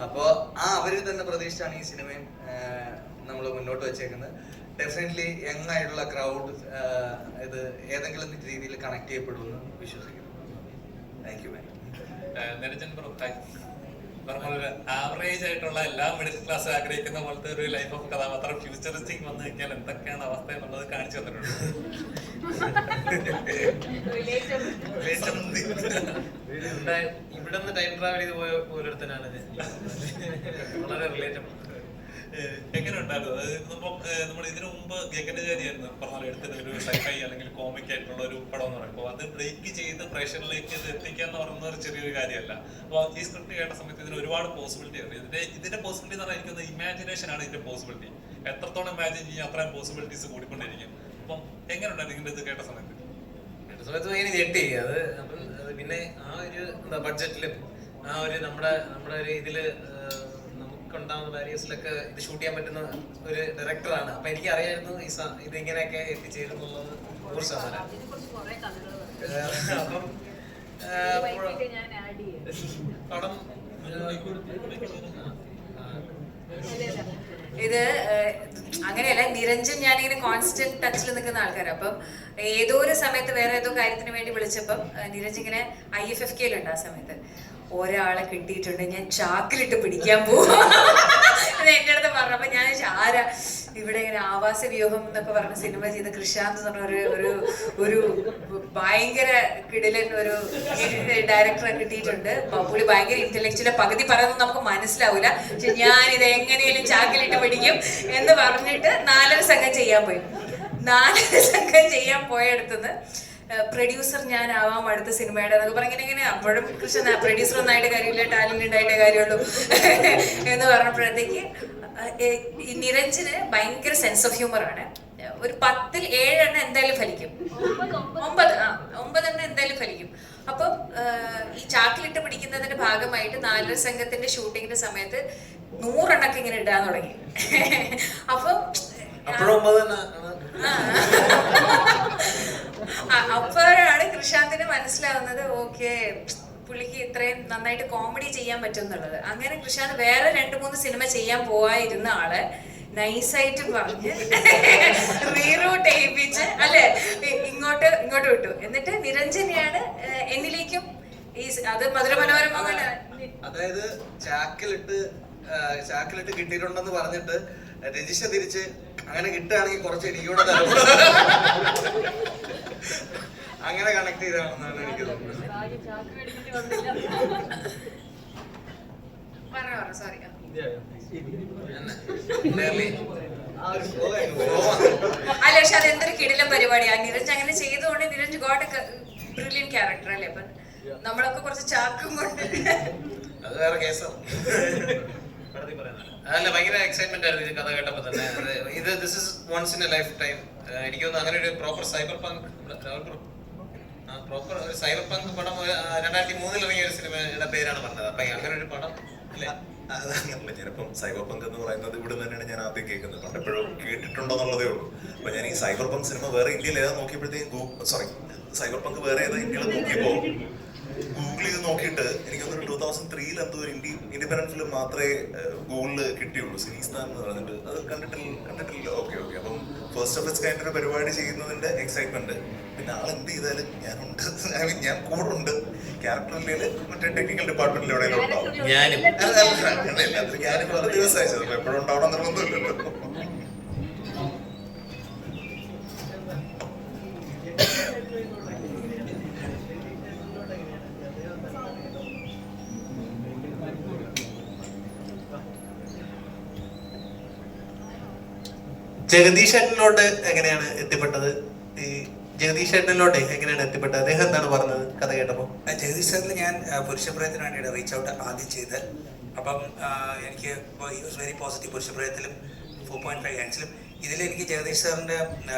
അപ്പോൾ ആ അവരിൽ തന്നെ പ്രതീക്ഷിച്ചാണ് ഈ സിനിമയും നമ്മൾ മുന്നോട്ട് വെച്ചേക്കുന്നത്. ഡെഫിനറ്റ്ലി യങ് ആയിട്ടുള്ള ക്രൗഡ് ഇത് ഏതെങ്കിലും രീതിയിൽ കണക്ട് ചെയ്യപ്പെടുമെന്ന് വിശ്വസിക്കുന്നു. Thank you. നിരഞ്ജൻ ആവറേജ് ആയിട്ടുള്ള എല്ലാ മിഡിൽ ക്ലാസ് ആഗ്രഹിക്കുന്ന പോലത്തെ ഒരു ലൈഫ് ഓഫ് കഥാപാത്രം ഫ്യൂച്ചറിസ്റ്റിക് വന്നു കഴിഞ്ഞാൽ എന്തൊക്കെയാണ് അവസ്ഥ എന്നുള്ളത് കാണിച്ചു തന്നിട്ടുണ്ട്. ഇവിടെ നിന്ന് ടൈം ട്രാവൽ ചെയ്ത് പോയ ഓരോരുത്തരാണ് വളരെ റിലേറ്റബിൾ. എങ്ങനെ ഉണ്ടായിരുന്നു നമ്മൾ ഇതിനു മുമ്പ് ഗഗനചാരിയായിരുന്നു പറഞ്ഞാൽ എടുത്തിട്ട് ഒരു സൈഫൈ അല്ലെങ്കിൽ കോമിക് ആയിട്ടുള്ള ഒരു പടം എന്ന് പറയുമ്പോൾ അത് ബ്രേക്ക് ചെയ്ത് പ്രേക്ഷകരിലേക്ക് ഇത് എത്തിക്കുക എന്ന് പറയുന്ന ഒരു ചെറിയൊരു കാര്യമല്ല. അപ്പോൾ ഈ സ്ക്രിപ്റ്റ് കേട്ട സമയത്ത് ഇതിന് ഒരുപാട് പോസിബിലിറ്റി ഉണ്ട്. ഇതിന്റെ പോസിബിലിറ്റി എന്ന് പറഞ്ഞാൽ ഇമാജിനേഷൻ ആണ് ഇതിന്റെ പോസിബിലിറ്റി. എത്രത്തോളം ഇമാജിൻ ചെയ്യാൻ അത്രയും പോസിബിലിറ്റീസ് കൂടിക്കൊണ്ടിരിക്കും. അപ്പം എങ്ങനെ ഉണ്ടായിരുന്നു ഇതിന്റെ ഇത് കേട്ട സമയത്ത്? ഭയങ്കര ഞെട്ടി അത്. അപ്പം പിന്നെ ആ ഒരു എന്താ ബഡ്ജറ്റിലും ആ ഒരു നമ്മുടെ ഒരു ഇതില് ഉണ്ടാവുന്ന ബാരിയേഴ്സിലൊക്കെ ഇത് ഷൂട്ട് ചെയ്യാൻ പറ്റുന്ന ഒരു ഡയറക്ടറാണ്. അപ്പൊ എനിക്ക് അറിയായിരുന്നു ഇത് ഇങ്ങനെയൊക്കെ എത്തിച്ചേരുന്നുള്ളത് 100%. അപ്പം പടം ഇത് അങ്ങനെയല്ല, നിരഞ്ജൻ ഞാനിങ്ങനെ കോൺസ്റ്റന്റ് ടച്ചിൽ നിൽക്കുന്ന ആൾക്കാരാണ്. അപ്പം ഏതോ ഒരു സമയത്ത് വേറെ ഏതോ കാര്യത്തിന് വേണ്ടി വിളിച്ചപ്പം നിരഞ്ജൻ ഇങ്ങനെ IFFK-യിലുണ്ട്. ആ സമയത്ത് ഒരാളെ കിട്ടിയിട്ടുണ്ട്, ഞാൻ ചാക്കിലിട്ട് പിടിക്കാൻ പോവാ എന്റെ അടുത്ത് പറഞ്ഞു. അപ്പൊ ഞാൻ ആരാ ഇവിടെ ഇങ്ങനെ ആവാസ വ്യൂഹം എന്നൊക്കെ പറഞ്ഞ സിനിമ ചെയ്ത കൃഷാന്ത് എന്ന് പറഞ്ഞ ഒരു ഭയങ്കര കിടിലൻ ഒരു ഡയറക്ടറെ കിട്ടിയിട്ടുണ്ട്. പുള്ളി ഭയങ്കര ഇന്റലക്ച്വല്, പകുതി പറയുന്നത് നമുക്ക് മനസ്സിലാവൂല, പക്ഷെ ഞാൻ ഇത് എങ്ങനെയും ചാക്കിലിട്ട് പിടിക്കും എന്ന് പറഞ്ഞിട്ട് 4 സംഘം ചെയ്യാൻ പോയി. 4 സംഘം ചെയ്യാൻ പോയടുത്തുനിന്ന് പ്രൊഡ്യൂസർ ഞാനാവാം അടുത്ത സിനിമയുടെ എന്നൊക്കെ പറഞ്ഞ ഇങ്ങനെ. അപ്പോഴും കൃഷ്ണൻ പ്രൊഡ്യൂസർ ഒന്നായിട്ട് കാര്യമില്ല, ടാലന്റ് ഉണ്ടായിട്ടേ കാര്യമുള്ളൂ എന്ന് പറഞ്ഞപ്പോഴത്തേക്ക് ഈ നിരഞ്ജന് ഭയങ്കര സെൻസ് ഓഫ് ഹ്യൂമർ ആണ്. ഒരു 10ൽ 7 എണ്ണം എന്തായാലും ഫലിക്കും, 9 എണ്ണം എന്തായാലും ഫലിക്കും. അപ്പം ഈ ചാക്കിലിട്ട് പിടിക്കുന്നതിന്റെ ഭാഗമായിട്ട് 4 സംഘത്തിന്റെ ഷൂട്ടിങ്ങിന്റെ സമയത്ത് 100 എണ്ണൊക്കെ ഇങ്ങനെ ഇടാൻ തുടങ്ങി. അപ്പം അപ്പോഴാണ് കൃഷാന്തിന് മനസ്സിലാവുന്നത് ഓക്കെ പുള്ളിക്ക് ഇത്രയും നന്നായിട്ട് കോമഡി ചെയ്യാൻ പറ്റും എന്നുള്ളത്. അങ്ങനെ കൃഷാന്ത് വേറെ 2-3 സിനിമ ചെയ്യാൻ പോവായിരുന്ന ആള് നൈസായിട്ട് പറഞ്ഞ് റീറൂട്ട് ചെയ്യിപ്പിച്ച് അല്ലെ ഇങ്ങോട്ട് വിട്ടു. എന്നിട്ട് നിരഞ്ജനെയാണ് എന്നിലേക്കും ഈ അത് മധുരമനോരമ. അതായത് ചാക്കിലിട്ട് കിട്ടിയിട്ടുണ്ടെന്ന് പറഞ്ഞിട്ട് രജിഷ തിരിച്ച് അങ്ങനെ കിട്ടുകയാണെങ്കിൽ കുറച്ച് എനിക്കൂടെ അങ്ങനെ കണക്ട് ചെയ്താണെന്നാണ് എനിക്ക് തോന്നുന്നത്. സോറി. അല്ല പക്ഷെ അതെന്തൊരു കിടിലം പരിപാടിയാണ്. നിരഞ്ജ് അങ്ങനെ ചെയ്തുകൊണ്ട് നിരഞ്ജ് ഗോട്ട് ബ്രില്യൻ ക്യാരക്ടർ അല്ലേ. അപ്പൊ നമ്മളൊക്കെ കുറച്ച് ചാക്കും കൊണ്ട് അത് വേറെ കേസാണ്. അല്ല ഭയങ്കര എക്സൈറ്റ്മെന്റ് ആയിരുന്നു ഇത് കഥ കേട്ടപ്പോ തന്നെ. ഇത് this is once in a lifetime. എനിക്ക് തോന്നുന്നു അങ്ങനെ ഒരു പ്രോപ്പർ സൈബർ പങ്ക് പടം 2003 ഇറങ്ങിയ ഒരു സിനിമയുടെ പേരാണ് പറഞ്ഞത്. അപ്പൊ അങ്ങനെ ഒരു പടം അല്ലേ? അതങ്ങനല്ല, ഞാനിപ്പം സൈബർ പങ്ക് എന്ന് പറയുന്നത് ഇവിടെ തന്നെയാണ് ഞാൻ ആദ്യം കേൾക്കുന്നത്. പണ്ടെപ്പോഴും കേട്ടിട്ടുണ്ടോ എന്നുള്ളതേ ഉള്ളൂ. അപ്പൊ ഞാൻ ഈ സൈബർ പങ്ക് സിനിമ വേറെ ഇന്ത്യയിൽ ഏതാ നോക്കിയപ്പോഴത്തേക്കും സൈബർ പങ്ക് വേറെ ഏതാ ഇന്ത്യയിൽ നോക്കിയപ്പോ ഗൂഗിൾ ചെയ്ത് നോക്കിയിട്ട് എനിക്ക് തോന്നുന്നു 2003 എന്തോ ഒരു ഇൻഡിപെൻഡന്റ് ഫിലിം മാത്രമേ ഗൂഗിളിൽ കിട്ടിയുള്ളൂ, സിനീസ്ഥാൻ എന്ന് പറഞ്ഞിട്ട്. അത് കണ്ടിട്ടില്ല. ഓക്കെ. അപ്പം ഫസ്റ്റ് ഓഫ് ഇറ്റ്സ് കൈൻഡ് ഒരു പരിപാടി ചെയ്യുന്നതിന്റെ എക്സൈറ്റ്മെന്റ്. പിന്നെ ആളെന്ത് ചെയ്താലും ഞാനുണ്ട്, ഞാൻ കൂടെ ഉണ്ട്. ക്യാരക്ടർ ഇല്ലെങ്കിൽ മറ്റേ ടെക്നിക്കൽ ഡിപ്പാർട്ട്മെന്റിൽ എവിടെയെങ്കിലും ഉണ്ടാവും. ഞാനിപ്പോ അത് ദിവസം അയച്ചത്, അപ്പൊ എപ്പോഴും ഉണ്ടാവണം നിർബന്ധമില്ലല്ലോ. ജഗദീഷ് ചേട്ടനിലോട്ട് എങ്ങനെയാണ് എത്തിപ്പെട്ടത്? ഈ ജഗദീഷ് ചേട്ടനിലോട്ട് എങ്ങനെയാണ് എത്തിപ്പെട്ടത്? അദ്ദേഹം എന്താണ് പറഞ്ഞത് കഥ കേട്ടപ്പോൾ? ജഗദീഷ് സാറിൽ ഞാൻ പുരുഷപ്രയത്തിന് വേണ്ടിയിട്ട് റീച്ച് ഔട്ട് ആദ്യം ചെയ്ത്. അപ്പം എനിക്ക് വെരി പോസിറ്റീവ്. പുരുഷപ്രയത്തിലും 4.5 ആൻസിലും ഇതിലെനിക്ക് ജഗദീഷ് സാറിൻ്റെ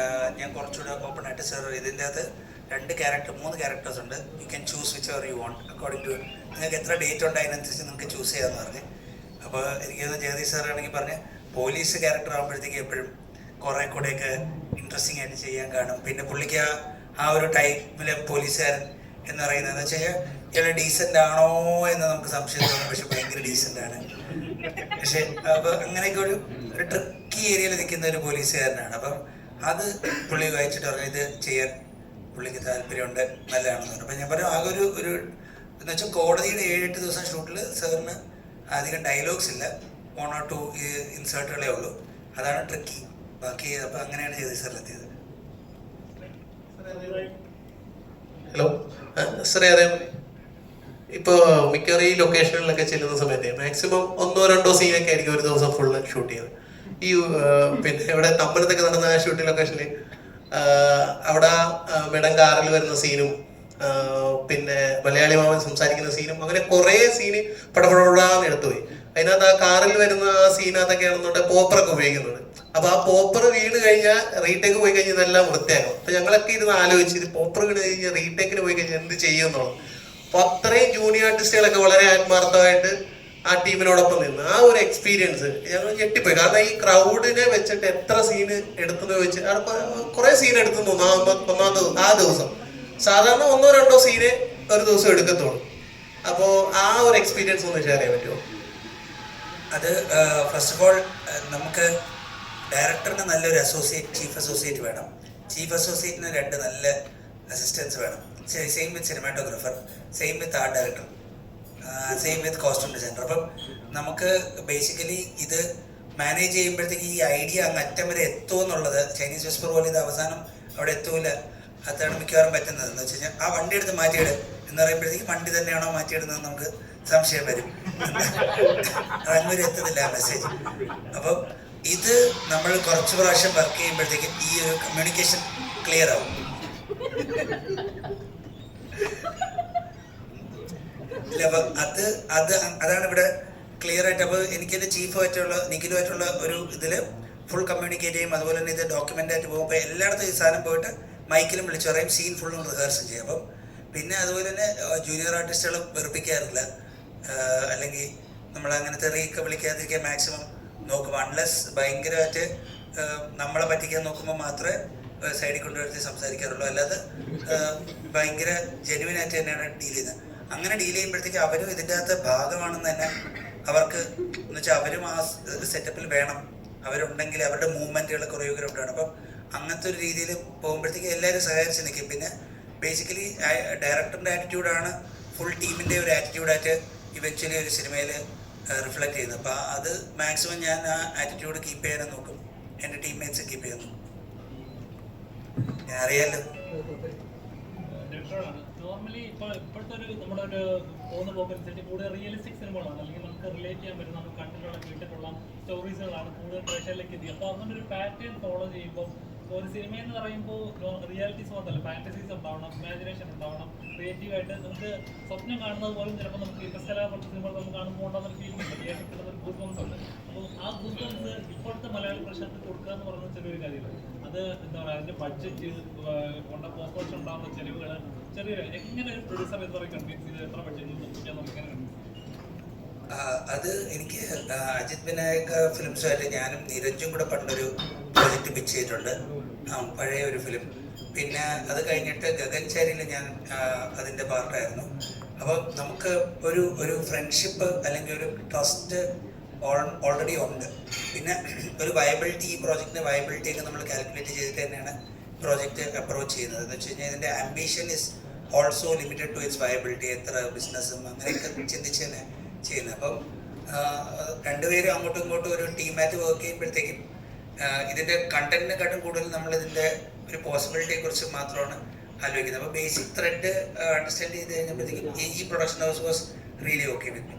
ഞാൻ കുറച്ചുകൂടെ ഓപ്പൺ ആയിട്ട് സാർ ഇതിൻ്റെ അകത്ത് 3 ക്യാരക്ടേഴ്സ് ഉണ്ട്. You can choose whichever you want according to നിങ്ങൾക്ക് എത്ര ഡേറ്റ് ഉണ്ട് അതിനനുസരിച്ച് നിങ്ങൾക്ക് ചൂസ് ചെയ്യാമെന്ന് പറഞ്ഞ്. അപ്പോൾ എനിക്ക് ജഗദീഷ് സാറാണെങ്കിൽ പറഞ്ഞ് പോലീസ് ക്യാരക്ടർ ആകുമ്പോഴത്തേക്ക് എപ്പോഴും കുറേ കൂടെയൊക്കെ ഇൻട്രസ്റ്റിംഗ് ആയിട്ട് ചെയ്യാൻ കാണും. പിന്നെ പുള്ളിക്ക് ആ ഒരു ടൈപ്പിലെ പോലീസുകാരൻ എന്ന് പറയുന്നതെന്ന് വെച്ച് കഴിഞ്ഞാൽ ഇയാൾ ഡീസൻ്റ് ആണോ എന്ന് നമുക്ക് സംശയം തോന്നും, പക്ഷെ ഭയങ്കര ഡീസൻ്റ് ആണ്. പക്ഷെ അപ്പോൾ അങ്ങനെയൊക്കെ ഒരു ട്രിക്കി ഏരിയയിൽ നിൽക്കുന്ന ഒരു പോലീസുകാരനാണ്. അപ്പം അത് പുള്ളി വായിച്ചിട്ട് പറഞ്ഞു ഇത് ചെയ്യാൻ പുള്ളിക്ക് താല്പര്യമുണ്ട്, നല്ലതാണെന്ന് പറഞ്ഞു. അപ്പം ഞാൻ പറഞ്ഞു ആകെ ഒരു എന്ന് വെച്ചാൽ കോടതിയുടെ 7-8 ദിവസം ഷൂട്ടിൽ സാറിന് അധികം ഡയലോഗ്സ് ഇല്ല, 1 or 2 ഇൻസേർട്ടുകളേ ഉള്ളൂ. അതാണ് ട്രിക്കി. ബാക്കി അപ്പം അങ്ങനെയാണ് ചെയ്തത് സാറിലെത്തിയത്. ഹലോ സാറേ, അറിയാം ഇപ്പോൾ മിക്കവാറും ഈ ലൊക്കേഷനുകളിലൊക്കെ ചെല്ലുന്ന സമയത്ത് മാക്സിമം 1-2 സീനൊക്കെ ആയിരിക്കും ഒരു ദിവസം ഫുള്ള് ഷൂട്ട് ചെയ്യുന്നത്. ഈ പിന്നെ ഇവിടെ തമ്പലത്തൊക്കെ നടന്ന ഷൂട്ടിംഗ് ലൊക്കേഷനിൽ അവിടെ മേഡം കാറിൽ വരുന്ന സീനും പിന്നെ മലയാളി മാമൻ സംസാരിക്കുന്ന സീനും അങ്ങനെ കുറേ സീന് പടപടാന്ന് എടുത്തുപോയി. അതിനകത്ത് ആ കാറിൽ വരുന്ന ആ സീനകത്തൊക്കെ ആണെന്നുണ്ടെങ്കിൽ പോപ്പറൊക്കെ ഉപയോഗിക്കുന്നുണ്ട്. അപ്പൊ ആ പോപ്പർ വീണ് കഴിഞ്ഞാൽ റീടേക്ക് പോയി കഴിഞ്ഞാൽ ഇതെല്ലാം വൃത്തിയാകും. അപ്പൊ ഞങ്ങളൊക്കെ ഇരുന്ന് ആലോചിച്ച് ഇത് പോപ്പർ വീണ് കഴിഞ്ഞാൽ റീടേക്കിന് പോയി കഴിഞ്ഞാൽ എന്ത് ചെയ്യുമെന്നുള്ളത്. അപ്പൊ അത്രയും ജൂനിയർ ആർട്ടിസ്റ്റുകളൊക്കെ വളരെ ആത്മാർത്ഥമായിട്ട് ആ ടീമിനോടൊപ്പം നിന്ന് ആ ഒരു എക്സ്പീരിയൻസ് ഞങ്ങൾ ഞെട്ടിപ്പോയി. കാരണം ഈ ക്രൗഡിനെ വെച്ചിട്ട് എത്ര സീന് എടുത്തെന്ന് വെച്ച് കുറെ സീൻ എടുത്തു ഒന്നാമത്തെ ആ ദിവസം സാധാരണ 1-2 സീന് ഒരു ദിവസം എടുക്കത്തുള്ളൂ. അപ്പോൾ ആ ഒരു എക്സ്പീരിയൻസ് ഒന്ന് ഷെയർ ചെയ്യാൻ പറ്റുമോ? അത് ഫസ്റ്റ് ഓഫ് ഓൾ നമുക്ക് ഡയറക്ടറിന് നല്ലൊരു ചീഫ് അസോസിയേറ്റ് വേണം. ചീഫ് അസോസിയേറ്റിന് 2 നല്ല അസിസ്റ്റൻസ് വേണം. സെയിം വിത്ത് സിനിമാറ്റോഗ്രാഫർ, സെയിം വിത്ത് ആർട്ട് ഡയറക്ടർ, സെയിം വിത്ത് കോസ്റ്റ്യൂം ഡിസൈനർ. അപ്പം നമുക്ക് ബേസിക്കലി ഇത് മാനേജ് ചെയ്യുമ്പോഴത്തേക്ക് ഈ ഐഡിയ അങ്ങ് അറ്റം വരെ എത്തുമെന്നുള്ളത് ചൈനീസ് വിസ്പർ പോലെ ഇത് അവസാനം അവിടെ എത്തൂല. അതാണ് മിക്കവാറും പറ്റുന്നത്. എന്ന് വെച്ച് കഴിഞ്ഞാൽ ആ വണ്ടി എടുത്ത് മാറ്റിയിട് എന്ന് പറയുമ്പോഴത്തേക്ക് വണ്ടി തന്നെയാണോ മാറ്റിയിടുന്നത് നമുക്ക് സംശയം വരും. അങ്ങൊരു എത്തുന്നില്ല ആ മെസ്സേജ്. അപ്പം ഇത് നമ്മൾ കുറച്ച് പ്രാവശ്യം വർക്ക് ചെയ്യുമ്പോഴത്തേക്കും ഈ ഒരു കമ്മ്യൂണിക്കേഷൻ ക്ലിയർ ആവും. ഇല്ല അപ്പം അതാണ് ഇവിടെ ക്ലിയർ ആയിട്ട്. അപ്പോൾ എനിക്ക് എൻ്റെ ചീഫുമായിട്ടുള്ള നിഖിലുമായിട്ടുള്ള ഒരു ഇതിൽ ഫുൾ കമ്മ്യൂണിക്കേറ്റ് ചെയ്യും. അതുപോലെ തന്നെ ഇത് ഡോക്യുമെൻ്റ് ആയിട്ട് പോകുമ്പോൾ എല്ലായിടത്തും ഈ സാധനം പോയിട്ട് മൈക്കിലും വിളിച്ചു പറയും, സീൻ ഫുള്ളും റിഹേഴ്സൽ ചെയ്യും. അപ്പം പിന്നെ അതുപോലെ തന്നെ ജൂനിയർ ആർട്ടിസ്റ്റുകൾ വെറുപ്പിക്കാറില്ല, അല്ലെങ്കിൽ നമ്മളങ്ങനെ തെറിയൊക്കെ വിളിക്കാതിരിക്കാൻ മാക്സിമം നോക്കും. അൺലെസ് ഭയങ്കരമായിട്ട് നമ്മളെ പറ്റിക്കാൻ നോക്കുമ്പോൾ മാത്രമേ സൈഡിൽ കൊണ്ടുവരുത്തി സംസാരിക്കാറുള്ളൂ. അല്ലാതെ ഭയങ്കര ജെന്യുവനായിട്ട് തന്നെയാണ് ഡീൽ ചെയ്യുന്നത്. അങ്ങനെ ഡീൽ ചെയ്യുമ്പോഴത്തേക്ക് അവരും ഇതിൻ്റെ അകത്ത് ഭാഗമാണെന്ന് തന്നെ അവർക്ക് എന്ന് വെച്ചാൽ അവരും ആ സെറ്റപ്പിൽ വേണം. അവരുണ്ടെങ്കിൽ അവരുടെ മൂവ്മെൻറ്റുകൾ കൊറിയോഗ്രാഫ്റ്റാണ്. അപ്പം അങ്ങനത്തെ ഒരു രീതിയിൽ പോകുമ്പോഴത്തേക്ക് എല്ലാവരും സഹകരിച്ച് നിൽക്കും. പിന്നെ ബേസിക്കലി ഡയറക്ടറിൻ്റെ ആറ്റിറ്റ്യൂഡാണ് ഫുൾ ടീമിൻ്റെ ഒരു ആറ്റിറ്റ്യൂഡായിട്ട് ഇവഞ്ച്വലി ഒരു സിനിമയിൽ റിഫ്ലക്റ്റ് ചെയ്യുന്നത്. അപ്പോൾ അത് മാക്സിമം ഞാൻ ആ ആറ്റിറ്റ്യൂഡ് കീപ്പ് ചെയ്യാനും നോക്കും, എൻ്റെ ടീംമേറ്റ്സ് കീപ്പ് ചെയ്യാൻ നോക്കും. ഞാൻ അറിയാമല്ലോ. നോർമലി ഇപ്പോഴത്തെ ഒരു നമ്മുടെ ഒരു പോകുന്ന പോക്കനുസരിച്ച് കൂടുതൽ റിയലിസ്റ്റിക് സിനിമകളാണ്, അല്ലെങ്കിൽ നമുക്ക് റിലേറ്റ് ചെയ്യാൻ പറ്റും, നമുക്ക് കണ്ടിട്ടുള്ള കേട്ടിട്ടുള്ള സ്റ്റോറീസുകളാണ് കൂടുതൽ പ്രേക്ഷകരിലേക്ക് എത്തിയത്. അപ്പോൾ അങ്ങനെ ഒരു പാറ്റേൺ ഫോളോ ചെയ്യുമ്പോൾ ഒരു സിനിമ എന്ന് പറയുമ്പോൾ റിയാലിറ്റീസ് മാത്രമല്ല, ഫാന്റസീസ് ഉണ്ടാവണം, ഇമാജിനേഷൻ ഉണ്ടാവണം, ക്രിയേറ്റീവായിട്ട് നമുക്ക് സ്വപ്നം കാണുന്നത് പോലും ചിലപ്പോൾ നമുക്ക് ഇൻട്രസ്റ്റെല്ലാം കുറച്ച് സിനിമകൾ നമുക്ക് കാണുമ്പോൾ ഉണ്ടാകുന്ന ഫീലിംഗ് ഉണ്ട്, തിയേറ്ററിൽ കിട്ടുന്ന ഒരു ഗൂസ് ബംസ് ഉണ്ട്. അപ്പോൾ ആ ഗൂസ് ബംസ് ഇപ്പോഴത്തെ മലയാളി പ്രേക്ഷകർക്ക് കൊടുക്കുക എന്ന് പറയുന്നത് ചെറിയൊരു കാര്യമാണ്. അത് എന്താ പറയുക, അതിൻ്റെ ബഡ്ജറ്റ് കൊണ്ട പോസ്റ്റ് ഉണ്ടാകുന്ന ചെലവുകൾ ചെറിയൊരു എങ്ങനെ ഒരു പ്രൊഡ്യൂസർ എന്ന് പറയും കൺവിൻസ് ചെയ്ത് എത്ര ബഡ്ജറ്റ് നോക്കിക്കാൻ നമുക്ക് എങ്ങനെ കൺവിൻസ്? അത് എനിക്ക് അജിത് വിനായക ഫിലിംസുമായിട്ട് ഞാനും നീരജും കൂടെ പണ്ടൊരു പ്രോജക്റ്റ് പിച്ച് ചെയ്തിട്ടുണ്ട്, പഴയ ഒരു ഫിലിം. പിന്നെ അത് കഴിഞ്ഞിട്ട് ഗഗൻചാരിയിൽ ഞാൻ അതിൻ്റെ പാർട്ടായിരുന്നു. അപ്പോൾ നമുക്ക് ഒരു ഫ്രണ്ട്ഷിപ്പ് അല്ലെങ്കിൽ ഒരു ട്രസ്റ്റ് ഓൾറെഡി ഉണ്ട്. പിന്നെ ഒരു വയബിലിറ്റി, ഈ പ്രോജക്റ്റിൻ്റെ വയബിലിറ്റിയൊക്കെ നമ്മൾ കാൽക്കുലേറ്റ് ചെയ്തിട്ട് തന്നെയാണ് പ്രോജക്റ്റ് അപ്രോച്ച് ചെയ്യുന്നത്. എന്ന് വെച്ച് കഴിഞ്ഞാൽ ഇതിൻ്റെ ambition is also limited to its viability, എത്ര ബിസിനസ്സും അങ്ങനെയൊക്കെ ചിന്തിച്ച് തന്നെ ചെയ്യുന്നത്. അപ്പം രണ്ടുപേരും അങ്ങോട്ടും ഇങ്ങോട്ടും ഒരു ടീമായിട്ട് വർക്ക് ചെയ്യുമ്പോഴത്തേക്കും ഇതിൻ്റെ കണ്ടന്റിനെക്കാട്ടും കൂടുതൽ നമ്മളിതിൻ്റെ ഒരു പോസിബിലിറ്റിയെ കുറിച്ച് മാത്രമാണ് ആലോചിക്കുന്നത്. അപ്പോൾ ബേസിക് ത്രെഡ് അണ്ടർസ്റ്റാൻഡ് ചെയ്ത് കഴിഞ്ഞപ്പോഴത്തേക്കും ഈ production house was really okay with me.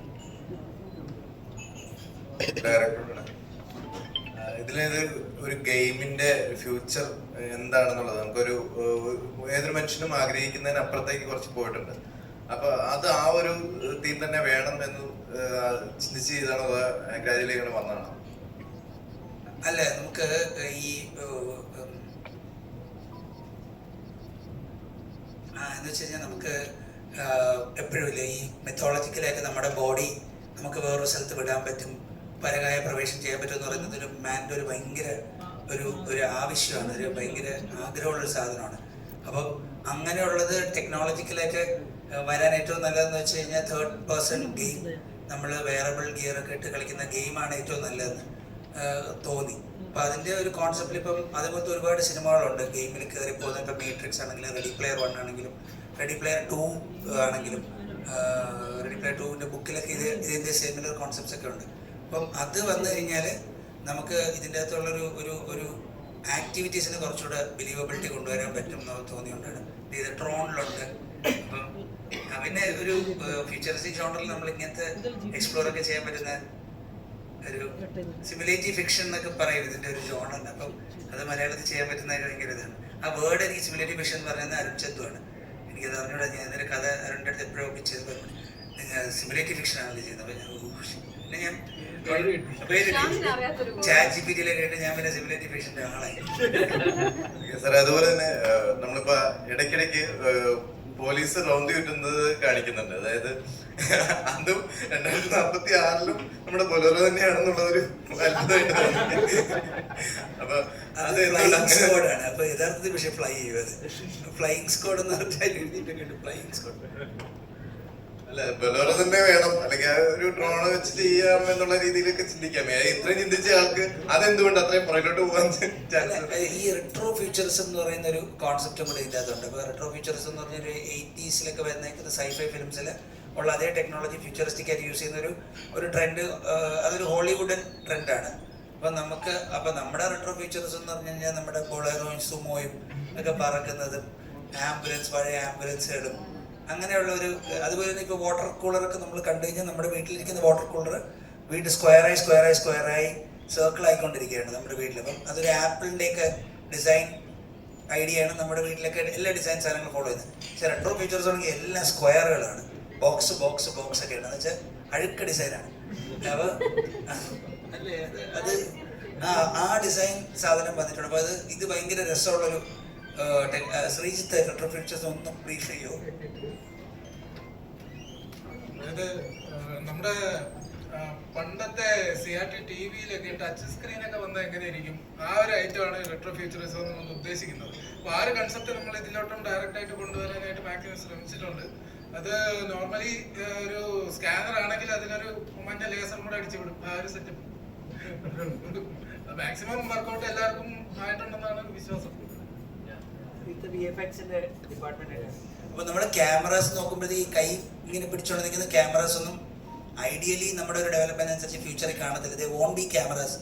ഇതിലേത് ഒരു ഗെയിമിന്റെ ഫ്യൂച്ചർ എന്താണെന്നുള്ളത് നമുക്കൊരു ഏതൊരു മനുഷ്യനും ആഗ്രഹിക്കുന്നതിന് അപ്പുറത്തേക്ക് കുറച്ച് പോയിട്ടുണ്ട്. അപ്പൊ അത് ആ ഒരു തീം തന്നെ വേണം എന്ന് ചിന്തിച്ച് ചെയ്താണോ ഗ്രാജുവലി ഇങ്ങനെ വന്നതാണോ? അല്ല നമുക്ക് ഈ എന്ന് വെച്ച് കഴിഞ്ഞാൽ നമുക്ക് എപ്പോഴും ഇല്ല ഈ മെത്തോളജിക്കലായിട്ട് നമ്മുടെ ബോഡി നമുക്ക് വേറൊരു സ്ഥലത്ത് വിടാൻ പറ്റും, പരകായ പ്രവേശനം ചെയ്യാൻ പറ്റും എന്ന് പറയുന്നത് ഒരു മാൻ്റെ ഒരു ഭയങ്കര ഒരു ആവശ്യമാണ്, ഒരു ഭയങ്കര ആഗ്രഹമുള്ളൊരു സാധനമാണ്. അപ്പം അങ്ങനെയുള്ളത് ടെക്നോളജിക്കലായിട്ട് വരാൻ ഏറ്റവും നല്ലതെന്ന് വെച്ച് കഴിഞ്ഞാൽ 3rd person ഗെയിം, നമ്മൾ വെയറബിൾ ഗിയർ ഒക്കെ ഇട്ട് കളിക്കുന്ന ഗെയിമാണ് ഏറ്റവും നല്ലതെന്ന് തോന്നി. അപ്പം അതിൻ്റെ ഒരു കോൺസെപ്റ്റിൽ ഇപ്പം അതുപോലത്തെ ഒരുപാട് സിനിമകളുണ്ട് ഗെയിമിൽ കയറി പോകുന്നത്. ഇപ്പം മാട്രിക്സ് ആണെങ്കിലും റെഡി പ്ലെയർ 1 ആണെങ്കിലും റെഡി പ്ലെയർ 2 ആണെങ്കിലും റെഡി പ്ലെയർ 2ൻ്റെ ബുക്കിലൊക്കെ ഇതിൻ്റെ സിമിലർ കോൺസെപ്റ്റ്സ് ഒക്കെ ഉണ്ട്. അപ്പം അത് വന്നു കഴിഞ്ഞാൽ നമുക്ക് ഇതിൻ്റെ അകത്തുള്ളൊരു ഒരു ആക്ടിവിറ്റീസിന് കുറച്ചുകൂടെ ബിലീവബിലിറ്റി കൊണ്ടുവരാൻ പറ്റും എന്ന് തോന്നിയുകൊണ്ടാണ് ഇത് ട്രോണിലുണ്ട്. അപ്പം പിന്നെ ഒരു ഫ്യൂച്ചറിസ്റ്റിക് ജോണറിൽ നമ്മൾ ഇങ്ങനത്തെ എക്സ്പ്ലോർ ഒക്കെ ചെയ്യാൻ പറ്റുന്ന ഒരു സിമുലേറ്റീവ് ഫിക്ഷൻ എന്നൊക്കെ പറയും ഇതിൻ്റെ ഒരു ജോണറിന്. അപ്പം അത് മലയാളത്തിൽ ചെയ്യാൻ പറ്റുന്ന ഭയങ്കര ഇതാണ്. ആ വേർഡ് എനിക്ക് സിമുലേറ്റീവ് ഫിക്ഷൻ എന്ന് പറയുന്നത് അരുൺ ചന്തുവാണ്. എനിക്കത് അറിഞ്ഞൂടാ. ഞാൻ ഇതിൻ്റെ കഥ അരുണിൻ്റെ അടുത്ത് എപ്പോഴും ഒപ്പിച്ചത് നിങ്ങൾ സിമുലേറ്റീവ് ഫിക്ഷൻ ആണല്ലോ ചെയ്യുന്നത്. അപ്പം പിന്നെ ഞാൻ ChatGPT കേട്ട് ഞാൻ പിന്നെ സിമുലേറ്റീവ് ഫിക്ഷൻ്റെ ആളായി. സാറേ അതുപോലെ തന്നെ നമ്മളിപ്പോ ഇടയ്ക്കിടയ്ക്ക് പോലീസ് റൗണ്ട് കിട്ടുന്നത് കാണിക്കുന്നുണ്ട്. അതായത് അതും 2046 നമ്മുടെ ബൊലേറോ തന്നെയാണെന്നുള്ളതൊരു അത്ഭുതമായിട്ട് തോന്നി. അപ്പൊ അത് ഫ്ലൈയിങ് സ്ക്വാഡാണ്. അപ്പൊ യഥാർത്ഥത്തിൽ പക്ഷെ ഫ്ലൈ ചെയ്യുന്നത് ഫ്ലൈയിങ് സ്ക്വാഡ് എന്ന് പറഞ്ഞാൽ എഴുതിയിട്ടൊക്കെ ഫ്ലൈയിങ് സ്ക്വാഡ്. അല്ല ബൊലേറോ തന്നെ വേണം, അല്ലെങ്കിൽ ഒരു ഡ്രോൺ വെച്ച് ചെയ്യാം എന്നുള്ള രീതിയിലൊക്കെ ചിന്തിക്കാം. ഇത്രയും ചിന്തിച്ച ആൾക്ക് അതെന്തുകൊണ്ട് അത്രയും പുറകിലോട്ട് പോകാൻ ചാൻസ്? ഈ റെട്രോ ഫ്യൂച്ചറിസം എന്ന് പറയുന്ന ഒരു കോൺസെപ്റ്റും കൂടെ ഇതിനകത്തുണ്ട്. അപ്പോൾ റെട്രോ ഫ്യൂച്ചറിസം എന്ന് പറഞ്ഞൊരു 80s വന്നേക്കുന്ന സൈഫൈ ഫിലിംസിൽ ഉള്ള അതേ ടെക്നോളജി ഫ്യൂച്ചറിസ്റ്റിക് ആയിട്ട് യൂസ് ചെയ്യുന്ന ഒരു ട്രെൻഡ്, അതൊരു ഹോളിവുഡൻ ട്രെൻഡാണ്. അപ്പം നമ്മുടെ റെട്രോ ഫ്യൂച്ചറിസം എന്ന് പറഞ്ഞു കഴിഞ്ഞാൽ നമ്മുടെ ബൊളേറോയും സുമോയും ഒക്കെ പറക്കുന്നതും പഴയ ആംബുലൻസുകളും അങ്ങനെയുള്ള ഒരു, അതുപോലെ തന്നെ ഇപ്പോൾ വാട്ടർ കൂളറൊക്കെ നമ്മൾ കണ്ടു കഴിഞ്ഞാൽ നമ്മുടെ വീട്ടിലിരിക്കുന്ന വാട്ടർ കൂളർ വീട് സ്ക്വയറായി സർക്കിൾ ആയിക്കൊണ്ടിരിക്കുകയാണ് നമ്മുടെ വീട്ടിൽ. അപ്പം അതൊരു ആപ്പിളിൻ്റെയൊക്കെ ഡിസൈൻ ഐഡിയയാണ് നമ്മുടെ വീട്ടിലൊക്കെ എല്ലാ ഡിസൈൻ സാധനങ്ങളും ഫോളോ ചെയ്യുന്നത്. പക്ഷേ റെട്രോ ഫീച്ചേഴ്സ് ആണെങ്കിൽ എല്ലാം സ്ക്വയറുകളാണ്, ബോക്സ് ഒക്കെ ആണ്. എന്ന് വെച്ചാൽ അഴുക്ക ഡിസൈനാണ്. അപ്പോൾ അത് ആ ഡിസൈൻ സാധനം വന്നിട്ടുണ്ട്. അപ്പോൾ ഇത് ഭയങ്കര രസമുള്ളൊരു ശ്രീജിത്ത് റെട്രോ ഫീച്ചേഴ്സ് ഒന്നും ബ്രീഫ് ചെയ്യുമോ? അതായത് നമ്മുടെ പണ്ടത്തെ CRT TV-യിലൊക്കെ ടച്ച് സ്ക്രീനൊക്കെ വന്നാൽ എങ്ങനെയായിരിക്കും, ആ ഒരു ഐറ്റമാണ് റെട്രോ ഫ്യൂച്ചറിസം നമ്മൾ ഉദ്ദേശിക്കുന്നത്. അപ്പോൾ ആ ഒരു കൺസെപ്റ്റ് നമ്മൾ ഇതിലോട്ടും ഡയറക്റ്റ് ആയിട്ട് കൊണ്ടുവരാനായിട്ട് മാക്സിമം ശ്രമിച്ചിട്ടുണ്ട്. അത് നോർമലി ഒരു സ്കാനർ ആണെങ്കിൽ അതിലൊരു മഞ്ഞ ലേസർ കൂടെ അടിച്ചു വിടും. ആ ഒരു സെറ്റപ്പ് മാക്സിമം വർക്കൗട്ട് എല്ലാവർക്കും ആയിട്ടുണ്ടെന്നാണ് വിശ്വാസം. അപ്പോൾ നമ്മുടെ ക്യാമറാസ് നോക്കുമ്പോഴത്തേക്ക് ഈ കൈ ഇങ്ങനെ പിടിച്ചുകൊണ്ട് നിൽക്കുന്ന ക്യാമറാസ് ഒന്നും ഐഡിയലി നമ്മുടെ ഒരു ഡെവലപ്മെന്റ് അനുസരിച്ച് ഫ്യൂച്ചറിൽ കാണത്തില്ല. ഇത് വോണ്ട് ബി ക്യാമറാസ്.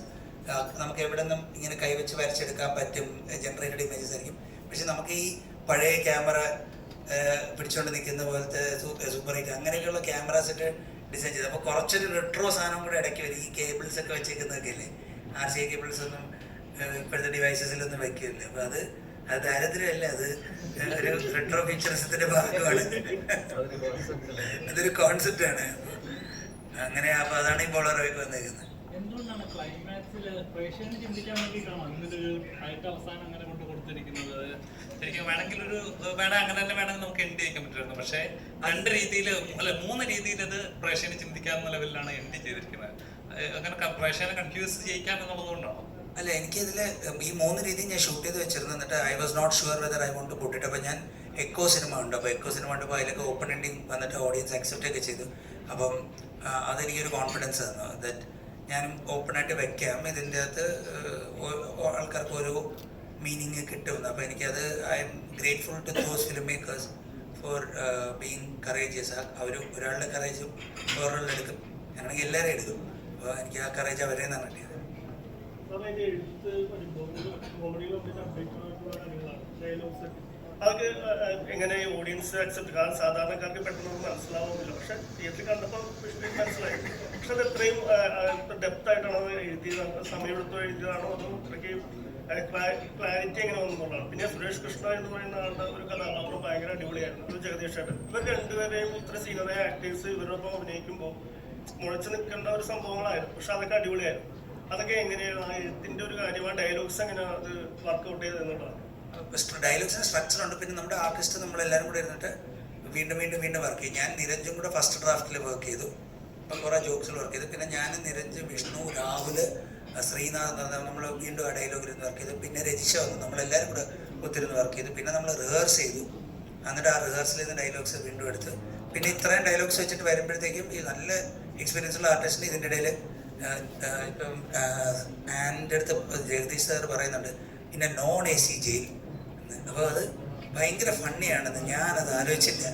നമുക്ക് എവിടെ നിന്നും ഇങ്ങനെ കൈവച്ച് വരച്ചെടുക്കാൻ പറ്റും, ജനറേറ്റഡ് ഇമേജസ് ആയിരിക്കും. പക്ഷെ നമുക്ക് ഈ പഴയ ക്യാമറ പിടിച്ചുകൊണ്ട് നിൽക്കുന്ന പോലത്തെ സൂപ്പർ ഹൈറ്റ് അങ്ങനെയൊക്കെയുള്ള ക്യാമറാസ് ഒക്കെ ഡിസൈൻ ചെയ്ത്, അപ്പോൾ കുറച്ചൊരു റെട്രോ സാധനം കൂടെ ഇടയ്ക്ക് വരും. ഈ കേബിൾസ് ഒക്കെ വെച്ചേക്കുന്നതൊക്കെ അല്ലേ, RCA കേബിൾസ് ഒന്നും ഇപ്പോഴത്തെ ഡിവൈസസിലൊന്നും വയ്ക്കില്ല. അപ്പോൾ അത് ദാരിദ്ര്യമല്ല, അത് ഒരു റെട്രോ ഫീച്ചറിസത്തിന്റെ ഭാഗമാണ്. അതൊരു കോൺസെപ്റ്റ് ആണ്. അങ്ങനെ അപ്പൊ അതാണ് ഈ ബൊളേറോയ്ക്ക് വന്നേക്കുന്നത്. എന്തുകൊണ്ടാണ് ക്ലൈമാക്സിൽ പ്രേക്ഷകന് ചിന്തിക്കാൻ വേണ്ടിയിട്ടാണോ ഇങ്ങനൊരു ഫൈറ്റ് അവസാനം അങ്ങനെ കൊണ്ട് കൊടുത്തിരിക്കുന്നത്? ശരിക്കും വേണമെങ്കിൽ അങ്ങനെ തന്നെ വേണമെങ്കിൽ നമുക്ക് എൻഡ് ചെയ്യിക്കാൻ പറ്റുമായിരുന്നു. പക്ഷേ 2 രീതിയിൽ അല്ല 3 രീതിയിൽ അത് പ്രേക്ഷകന് ചിന്തിക്കാവുന്ന ലെവലിലാണ് എൻഡ് ചെയ്തിരിക്കുന്നത്. അങ്ങനെ പ്രേക്ഷകനെ കൺഫ്യൂസ് ചെയ്യിക്കാൻ എന്നുള്ളതുകൊണ്ടാണോ? അല്ല, എനിക്കതിൽ ഈ 3 രീതി ഞാൻ ഷൂട്ട് ചെയ്ത് വെച്ചിരുന്നു. എന്നിട്ട് I was not sure whether I want to put it. അപ്പോൾ ഞാൻ എക്കോ സിനിമ ഉണ്ട്. അപ്പോൾ എക്കോ സിനിമ ഉണ്ട്. അപ്പോൾ അതിലൊക്കെ ഓപ്പൺ എൻഡിങ് വന്നിട്ട് ഓഡിയൻസ് അക്സെപ്റ്റ് ഒക്കെ ചെയ്തു. അപ്പം അതെനിക്കൊരു കോൺഫിഡൻസ് തന്നു. ദാറ്റ് ഞാനും ഓപ്പണായിട്ട് വെക്കാം, ഇതിൻ്റെ അകത്ത് ആൾക്കാർക്ക് ഓരോ മീനിങ് കിട്ടുമെന്ന്. അപ്പോൾ എനിക്കത് I am grateful to those film makers for being courageous. അവർ ഒരാളുടെ കറേജും വേറൊരാളുടെ എടുക്കും, ഞാനാണെങ്കിൽ എല്ലാവരും എടുക്കും. അപ്പോൾ എനിക്ക് ആ കറേജ് അവരെ നിന്നാണ് കിട്ടിയത്. അതൊക്കെ എങ്ങനെ ഓഡിയൻസ് അക്സെപ്റ്റ്, കാരണം സാധാരണക്കാർക്ക് പെട്ടെന്ന് മനസ്സിലാവുന്നില്ല. പക്ഷെ തിയേറ്ററിൽ കണ്ടപ്പോൾ മനസ്സിലായി. പക്ഷെ അത് എത്രയും ഡെപ്ത് ആയിട്ടാണ് അത് എഴുതിയത്, സമയമെടുത്തോ എഴുതിയതാണോ അതോ അത്രയ്ക്ക് ക്ലാരിറ്റി എങ്ങനെ വന്നുള്ളതാണ്. പിന്നെ സുരേഷ് കൃഷ്ണ എന്ന് പറയുന്ന ആളുടെ ഒരു കഥാപാത്രം ഭയങ്കര അടിപൊളിയായിരുന്നു. അത് ജഗദീഷ് ചേട്ടൻ. ഇവർ രണ്ടുപേരെയും ഇത്ര സീനിയറായ ആക്ടേഴ്സ് ഇവരൊപ്പം അഭിനയിക്കുമ്പോൾ മുഴച്ചു നിൽക്കേണ്ട ഒരു സംഭവങ്ങളായിരുന്നു. പക്ഷെ അതൊക്കെ അടിപൊളിയായിരുന്നു. അതൊക്കെ എങ്ങനെയാണ് ആ എഴുത്തിന്റെ ഒരു കാര്യം, ആ ഡയലോഗ്സ് എങ്ങനെ അത് വർക്ക്ഔട്ട് ചെയ്തെന്നുള്ളതാണ്? ഡയലോഗ്സിന് സ്ട്രക്ചർ ഉണ്ട്. പിന്നെ നമ്മുടെ ആർട്ടിസ്റ്റ് നമ്മളെല്ലാവരും കൂടെ ഇരുന്നിട്ട് വീണ്ടും വീണ്ടും വീണ്ടും വർക്ക് ചെയ്യും. ഞാൻ നിരഞ്ജും കൂടെ ഫസ്റ്റ് ഡ്രാഫ്റ്റിൽ വർക്ക് ചെയ്തു. അപ്പം കുറേ ജോക്സിൽ വർക്ക് ചെയ്തു. പിന്നെ ഞാൻ, നിരഞ്ജ്, വിഷ്ണു, രാഹുൽ, ശ്രീനാഥ് നമ്മൾ വീണ്ടും ആ ഡയലോഗിലിരുന്ന് വർക്ക് ചെയ്തു. പിന്നെ രജിഷ വന്നു, നമ്മളെല്ലാവരും കൂടെ ഒത്തിരുന്ന് വർക്ക് ചെയ്തു. പിന്നെ നമ്മൾ റിഹേഴ്സ് ചെയ്തു. എന്നിട്ട് ആ റിഹേഴ്സൽ ചെയ്ത ഡയലോഗ്സ് വീണ്ടും എടുത്ത് പിന്നെ ഇത്രയും ഡയലോഗ്സ് വെച്ചിട്ട് വരുമ്പോഴത്തേക്കും ഈ നല്ല എക്സ്പീരിയൻസ് ഉള്ള ആർട്ടിസ്റ്റിന് ഇതിൻ്റെ ഇടയിൽ ഇപ്പം എൻ്റെ അടുത്ത് ജഗദീഷ് സാർ പറയുന്നുണ്ട് പിന്നെ നോൺ AC ജയിൽ. അപ്പോൾ അത് ഭയങ്കര ഫണ്ണിയാണെന്ന് ഞാനത് ആലോചിച്ചില്ല.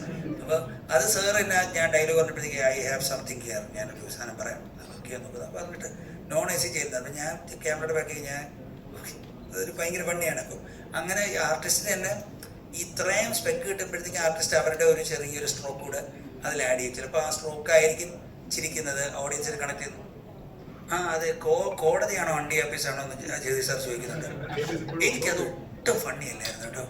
അപ്പോൾ അത് സാർ എന്നെ ഞാൻ ഡയലോഗ് പറഞ്ഞപ്പോഴത്തേക്ക് ഐ ഹാവ് സംതിങ് കെയർ, ഞാനൊരു സാധനം പറയാം ഓക്കെ നോക്കുക. അപ്പോൾ എന്നിട്ട് നോൺ AC ജയിൽ തന്നെ ഞാൻ ക്യാമറയുടെ ബാക്കിൽ ഞാൻ അതൊരു ഭയങ്കര ഫണ്ണിയാണ്. അപ്പം അങ്ങനെ ആർട്ടിസ്റ്റിന് തന്നെ ഇത്രയും സ്പെക്ക് കിട്ടുമ്പോഴത്തേക്കും ആർട്ടിസ്റ്റ് അവരുടെ ഒരു ചെറിയൊരു സ്ട്രോക്ക് കൂടെ അതിൽ ആഡ് ചെയ്യും. ചിലപ്പോൾ ആ സ്ട്രോക്ക് ആയിരിക്കും ചിരിക്കുന്നത്, ഓഡിയൻസിന് കണക്ട് ചെയ്യുന്നു. അത് കോടതിയാണോ അണ്ടി ആഫീസാണോ എന്ന് ജഗദീഷ് സാർ ചോദിക്കുന്നുണ്ട്. എനിക്കത് ഒട്ടും ഫണ്ണി അല്ലായിരുന്നു കേട്ടോ.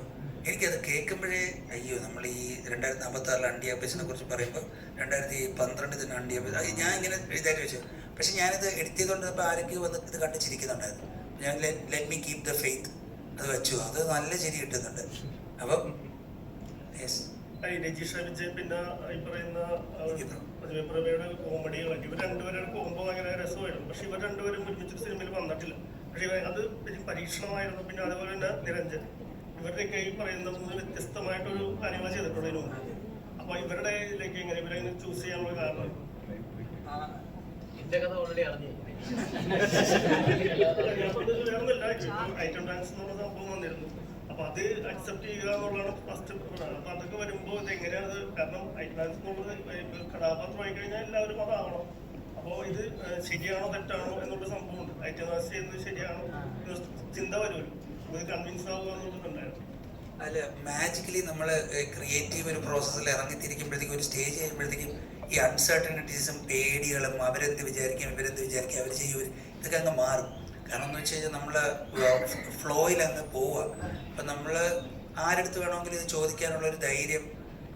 എനിക്കത് കേൾക്കുമ്പോഴേ അയ്യോ, നമ്മൾ ഈ 2046 അണ്ടി ആഫീസിനെ കുറിച്ച് പറയുമ്പോൾ 2012 തന്നെ അണ്ടി ആഫീസ്, അത് ഞാൻ ഇങ്ങനെ എഴുതായിട്ട് വെച്ചു. പക്ഷെ ഞാനിത് എഡിറ്റ് ചെയ്തുകൊണ്ടിരുന്നപ്പോൾ ആരൊക്കെയോ വന്ന് ഇത് കണ്ട് ചിരിക്കുന്നുണ്ടായിരുന്നു. ഞാൻ let me keep the faith അത് വെച്ചു. അത് നല്ല ചിരി കിട്ടുന്നുണ്ട്. അപ്പം രജിഷ വിജയ് പിന്നെ ഈ പറയുന്ന പ്രതിഭയുടെ കോമഡികളൊക്കെ ഇവർ രണ്ടുപേരുടെ കോമ്പോ ഭയങ്കര രസമായിരുന്നു. പക്ഷെ ഇവർ രണ്ടുപേരും ഒരുമിച്ച് സിനിമയിൽ വന്നിട്ടില്ല. പക്ഷെ അത് പരീക്ഷണമായിരുന്നു. പിന്നെ അതുപോലെ തന്നെ നിരഞ്ജൻ, ഇവരുടെയൊക്കെ ഈ പറയുന്ന വ്യത്യസ്തമായിട്ടൊരു കാര്യങ്ങൾ ചെയ്തിട്ടുള്ളൂ ഇതിനു മുമ്പ്. അപ്പൊ ഇവരുടെ ഇതിലേക്ക് എങ്ങനെ ഇവരെ ചൂസ് ചെയ്യാനുള്ള കാരണം? എന്റെ കഥ ഓൾറെഡി അറിഞ്ഞു. ഐറ്റം ഡാൻസ് എന്നുള്ള സംഭവം വന്നിരുന്നു. അപ്പൊ അത് അക്സെപ്റ്റ് ചെയ്യുക എന്നുള്ളതാണ് ഫസ്റ്റ്. അപ്പൊ അതൊക്കെ വരുമ്പോൾ ഇത് എങ്ങനെയാണ്? കാരണം ഐറ്റം ഡാൻസ് എന്നുള്ളത് കഥാപാത്രമായി കഴിഞ്ഞാൽ എല്ലാവരും അതാവണം. അപ്പോൾ ഇത് ശരിയാണോ തെറ്റാണോ എന്നുള്ള സംഭവമുണ്ട്. ഐറ്റം ഡാൻസ് ചെയ്യുന്നത് ശരിയാണോ ചിന്ത വരുമല്ലോ. ഇത് കൺവിൻസ് ആവുക എന്നുള്ളതുണ്ടായിരുന്നു. അല്ല, മാജിക്കലി നമ്മൾ ക്രിയേറ്റീവ് ഒരു പ്രോസസ്സിൽ ഇറങ്ങിത്തിരിക്കുമ്പോഴത്തേക്കും ഒരു സ്റ്റേജ് കഴിയുമ്പോഴത്തേക്കും ഈ അൺസർട്ടനിറ്റീസും പേടികളും അവരെന്ത് വിചാരിക്കും ഇവരെന്ത് വിചാരിക്കും അവർ ചെയ്യും ഇതൊക്കെ അങ്ങ് മാറും. കാരണം എന്ന് വെച്ച് കഴിഞ്ഞാൽ നമ്മൾ ഫ്ലോയിൽ അങ്ങ് പോവുക. അപ്പം നമ്മൾ ആരെടുത്ത് വേണമെങ്കിലും ഇത് ചോദിക്കാനുള്ളൊരു ധൈര്യം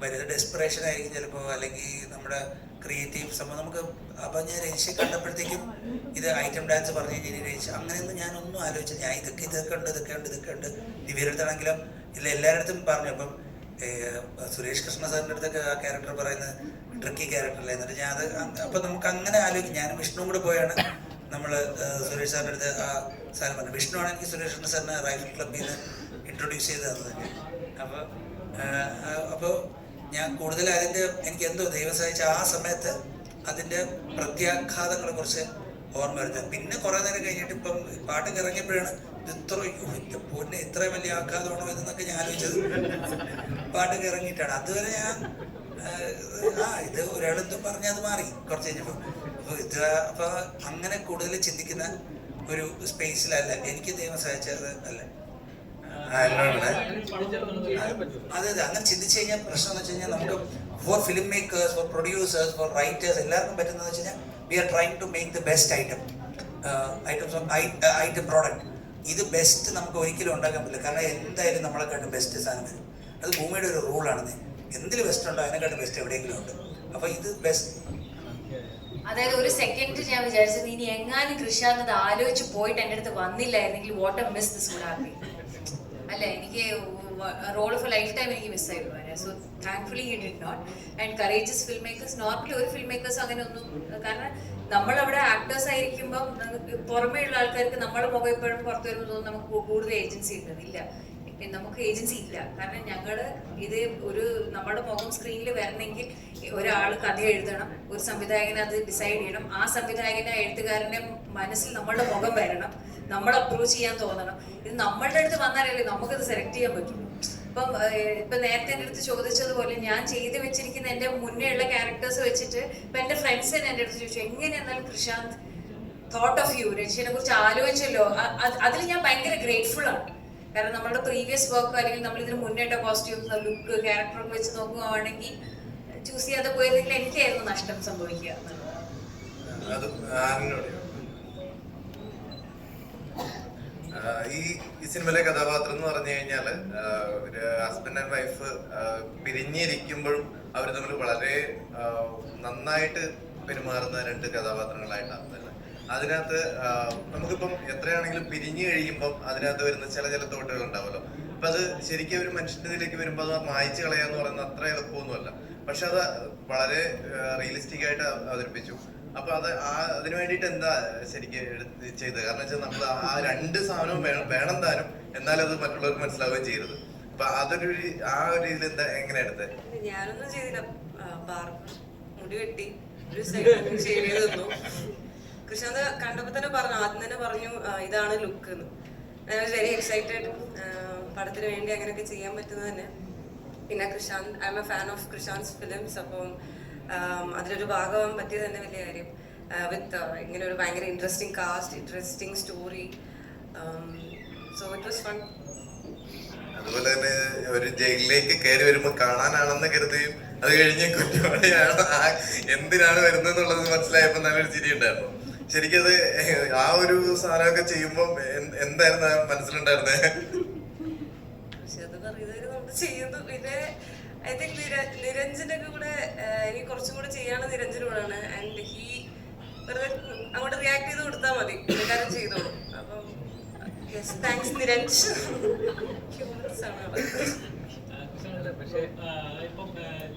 വരും. ഇത് ഡെസ്പിറേഷൻ ആയിരിക്കും ചിലപ്പോൾ, അല്ലെങ്കിൽ നമ്മുടെ ക്രിയേറ്റീവ് സംഭവം നമുക്ക്. അപ്പം ഞാൻ രജിഷ കണ്ടപ്പോഴത്തേക്കും ഇത് ഐറ്റം ഡാൻസ് പറഞ്ഞു കഴിഞ്ഞാൽ രജിഷ അങ്ങനെയൊന്നും ഞാനൊന്നും ആലോചിച്ചു. ഞാൻ ഇതൊക്കെ ഉണ്ട് ദിവ്യടുത്താണെങ്കിലും ഇല്ല എല്ലാവരുടെ പറഞ്ഞു. അപ്പം സുരേഷ് കൃഷ്ണ സാറിൻ്റെ അടുത്തൊക്കെ ആ ക്യാരക്ടർ പറയുന്നത് ട്രിക്കി ക്യാരക്ടറല്ലേ. എന്നിട്ട് ഞാൻ അത് അപ്പം നമുക്ക് അങ്ങനെ ആലോചിക്കും. ഞാനും വിഷ്ണുവും കൂടെ പോയാണ് നമ്മൾ സുരേഷ് സാറിൻ്റെ അടുത്ത് ആ സാധനം പറഞ്ഞു. വിഷ്ണുവാണ് എനിക്ക് സുരേഷ് കൃഷ്ണ സാറിന് റൈഫിൾ ക്ലബ്ബിൽ നിന്ന് ഇൻട്രൊഡ്യൂസ് ചെയ്ത് തന്നത്. അപ്പോൾ ഞാൻ കൂടുതൽ അതിൻ്റെ എനിക്ക് എന്തോ ദൈവം സഹായിച്ച ആ സമയത്ത് അതിൻ്റെ പ്രത്യാഘാതങ്ങളെ കുറിച്ച് ഓർമ്മ വരുന്നത്. പിന്നെ കുറേ നേരം കഴിഞ്ഞിട്ട് ഇപ്പം പാട്ടൊക്കെ ഇറങ്ങിയപ്പോഴാണ് പൊന്നെ ഇത്രയും വലിയ ആഘാതമാണോ ഇതെന്നൊക്കെ ഞാൻ ആലോചിച്ചത്. പാട്ടൊക്കെ ഇറങ്ങിയിട്ടാണ്. അതുവരെ ഞാൻ ഇത് ഒരാളെന്തോ പറഞ്ഞാൽ അത് മാറി കുറച്ച് കഴിഞ്ഞപ്പോൾ. അപ്പോൾ അങ്ങനെ കൂടുതൽ ചിന്തിക്കുന്ന ഒരു സ്പേസിലല്ല എനിക്ക് ദൈവം സഹായിച്ചത് അല്ല. അതെ അങ്ങനെ ചിന്തിച്ചു കഴിഞ്ഞാൽ പ്രശ്നം എന്ന് വെച്ച് കഴിഞ്ഞാൽ നമുക്ക് for film makers, for producers, for writers എല്ലാവർക്കും പറ്റുന്നതെന്ന് വെച്ച് കഴിഞ്ഞാൽ we are trying to make the best item product. ഇത് ബെസ്റ്റ് നമുക്ക് ഒരിക്കലും ഉണ്ടാക്കാൻ പറ്റില്ല. കാരണം എന്തായാലും നമ്മളെക്കാട്ടും ബെസ്റ്റ് സാധനം വരും. അത് ഭൂമിയുടെ ഒരു റൂളാണ്. എന്തിൽ ബെസ്റ്റ് ഉണ്ടോ അതിനെക്കാട്ടും ബെസ്റ്റ് എവിടെയെങ്കിലും ഉണ്ട്. അപ്പോൾ ഇത് ബെസ്റ്റ്. അതായത് ഒരു സെക്കൻഡ് ഞാൻ വിചാരിച്ചത് ഇനി എങ്ങാനും കൃഷിയാണെന്നത് ആലോചിച്ച് പോയിട്ട് എൻ്റെ അടുത്ത് വന്നില്ലായിരുന്നെങ്കിൽ what a miss this would have been. അല്ല, എനിക്ക് role of a lifetime എനിക്ക് മിസ്സായിരുന്നു. So thankfully he did not. And courageous film makers, normally ഒരു ഫിൽം മേക്കേഴ്സ് അങ്ങനെ ഒന്നും, കാരണം നമ്മളവിടെ ആക്ടേഴ്സ് ആയിരിക്കുമ്പം പുറമേ ഉള്ള ആൾക്കാർക്ക് നമ്മുടെ മുഖം എപ്പോഴും പുറത്തു വരുമ്പോൾ തോന്നുന്നു നമുക്ക് കൂടുതൽ ഏജൻസി ഉണ്ടെന്നില്ല. നമുക്ക് ഏജൻസി ഇല്ല. കാരണം ഞങ്ങള് ഇത് ഒരു നമ്മുടെ മുഖം സ്ക്രീനിൽ വരണമെങ്കിൽ ഒരാൾ കഥ എഴുതണം, ഒരു സംവിധായകൻ അത് ഡിസൈഡ് ചെയ്യണം, ആ സംവിധായകന്റെ എഴുത്തുകാരന്റെ മനസ്സിൽ നമ്മളുടെ മുഖം വരണം, നമ്മൾ അപ്രോച്ച് ചെയ്യാൻ തോന്നണം. ഇത് നമ്മളുടെ അടുത്ത് വന്നാലല്ലേ നമുക്കത് സെലക്ട് ചെയ്യാൻ പറ്റുള്ളൂ. ഇപ്പൊ നേരത്തെ എൻ്റെ അടുത്ത് ചോദിച്ചതുപോലെ ഞാൻ ചെയ്ത് വെച്ചിരിക്കുന്ന എൻ്റെ മുന്നേ ഉള്ള ക്യാരക്ടേഴ്സ് വെച്ചിട്ട് ഇപ്പൊ എൻ്റെ ഫ്രണ്ട്സ് തന്നെ എൻ്റെ അടുത്ത് ചോദിച്ചു എങ്ങനെ എന്നാലും കൃഷാന്ത് തോട്ട് ഓഫ് യു, രജിനെ കുറിച്ച് ആലോചിച്ചല്ലോ. അതിൽ ഞാൻ ഭയങ്കര ഗ്രേറ്റ്ഫുൾ ആണ്. കാരണം നമ്മുടെ പ്രീവിയസ് വർക്ക് അല്ലെങ്കിൽ നമ്മൾ ഇതിന് മുന്നേട്ട കോസ്റ്റ്യൂംസ്, ലുക്ക്, ക്യാരക്ടറൊക്കെ വെച്ച് നോക്കുകയാണെങ്കിൽ ചൂസ് ചെയ്യാതെ പോയതെങ്കിൽ എനിക്കായിരുന്നു നഷ്ടം സംഭവിക്കുക. ഈ സിനിമയിലെ കഥാപാത്രം എന്ന് പറഞ്ഞു കഴിഞ്ഞാല് ഒരു ഹസ്ബൻഡ് ആൻഡ് വൈഫ് പിരിഞ്ഞിരിക്കുമ്പോഴും അവർ തമ്മിൽ വളരെ നന്നായിട്ട് പെരുമാറുന്ന രണ്ട് കഥാപാത്രങ്ങളായിട്ടാണ്. അതിനകത്ത് നമുക്കിപ്പം എത്രയാണെങ്കിലും പിരിഞ്ഞു കഴിയുമ്പം അതിനകത്ത് വരുന്ന ചില തോട്ടുകൾ ഉണ്ടാവുമല്ലോ. അപ്പൊ അത് ശരിക്കും ഒരു മനുഷ്യന്റെ ഇതിലേക്ക് വരുമ്പോൾ അത് മായ്ച്ചു കളയാന്ന് പറയുന്നത് അത്ര എളുപ്പമൊന്നുമല്ല. പക്ഷെ അത് വളരെ റിയലിസ്റ്റിക് ആയിട്ട് അവതരിപ്പിച്ചു. അപ്പൊ അതിനു വേണ്ടിയിട്ട് എന്താ ശരിക്കും ചെയ്തത്? കാരണം വെച്ചാൽ നമ്മൾ ആ രണ്ട് സാധനവും വേണം താനും, എന്നാലും അത് മറ്റുള്ളവർക്ക് മനസ്സിലാവുകയും ചെയ്യരുത്. അപ്പൊ അതൊരു ആ ഒരു രീതിയിൽ എന്താ എങ്ങനെ എടുത്തത്? ഞാനൊന്നും ചെയ്തില്ല. മുടി വെട്ടി ഒരു സൈഡ് ചെയ്ത് തന്നു. കൃഷ്ണാന്ത് കണ്ടപ്പോ തന്നെ പറഞ്ഞു, ആദ്യം തന്നെ പറഞ്ഞു ഇതാണ് ലുക്ക് എന്ന്. ഐ വാസ് വെരി എക്സൈറ്റഡ് പടത്തിന് വേണ്ടി അങ്ങനെയൊക്കെ ചെയ്യാൻ പറ്റുന്നത് തന്നെ. പിന്നെ Krishand, I am a fan of കൃഷാന്ത്സ് ഫിലിംസ്. അപ്പം അതിലൊരു ഭാഗമാകാൻ പറ്റിയത് തന്നെ വലിയ കാര്യം. വിത്ത് ഇങ്ങനെ ഒരു ഭയങ്കര interesting cast, interesting story. So it was fun. അതുപോലെ തന്നെ ഒരു ജയിലിലേക്ക് കയറി വരുമ്പോൾ കാണാനാണെന്ന് കരുതുകയും അത് കഴിഞ്ഞ് കുറ്റവാളിയാണ് എന്തിനാണ് വരുന്നതെന്നുള്ളത് മനസ്സിലായപ്പോ നല്ലൊരു ചിരി ഉണ്ടായിരുന്നു. ശരിക്കും അത് ആ ഒരു സാധനമൊക്കെ ചെയ്യുമ്പോൾ എന്തായിരുന്നു മനസ്സിലുണ്ടായിരുന്നേ? പക്ഷെ അത് പറയുന്നത് നമുക്ക് ചെയ്യുന്നു. പിന്നെ ഐ തിങ്ക് നിരഞ്ജന്റെ കൂടെ എനിക്ക് കുറച്ചും കൂടെ ചെയ്യാനുള്ള നിരഞ്ജനോടാണ്. ആൻഡ് ഹി വെറുതെ അങ്ങോട്ട് റിയാക്ട് ചെയ്ത് കൊടുത്താൽ മതി, പുള്ളിക്കാരൻ ചെയ്തോളൂ. അപ്പം യെസ്, താങ്ക്സ് നിരഞ്ജ്. ഹ്യൂമൻസ് ആണ് അവിടെ. പക്ഷേ ഇപ്പം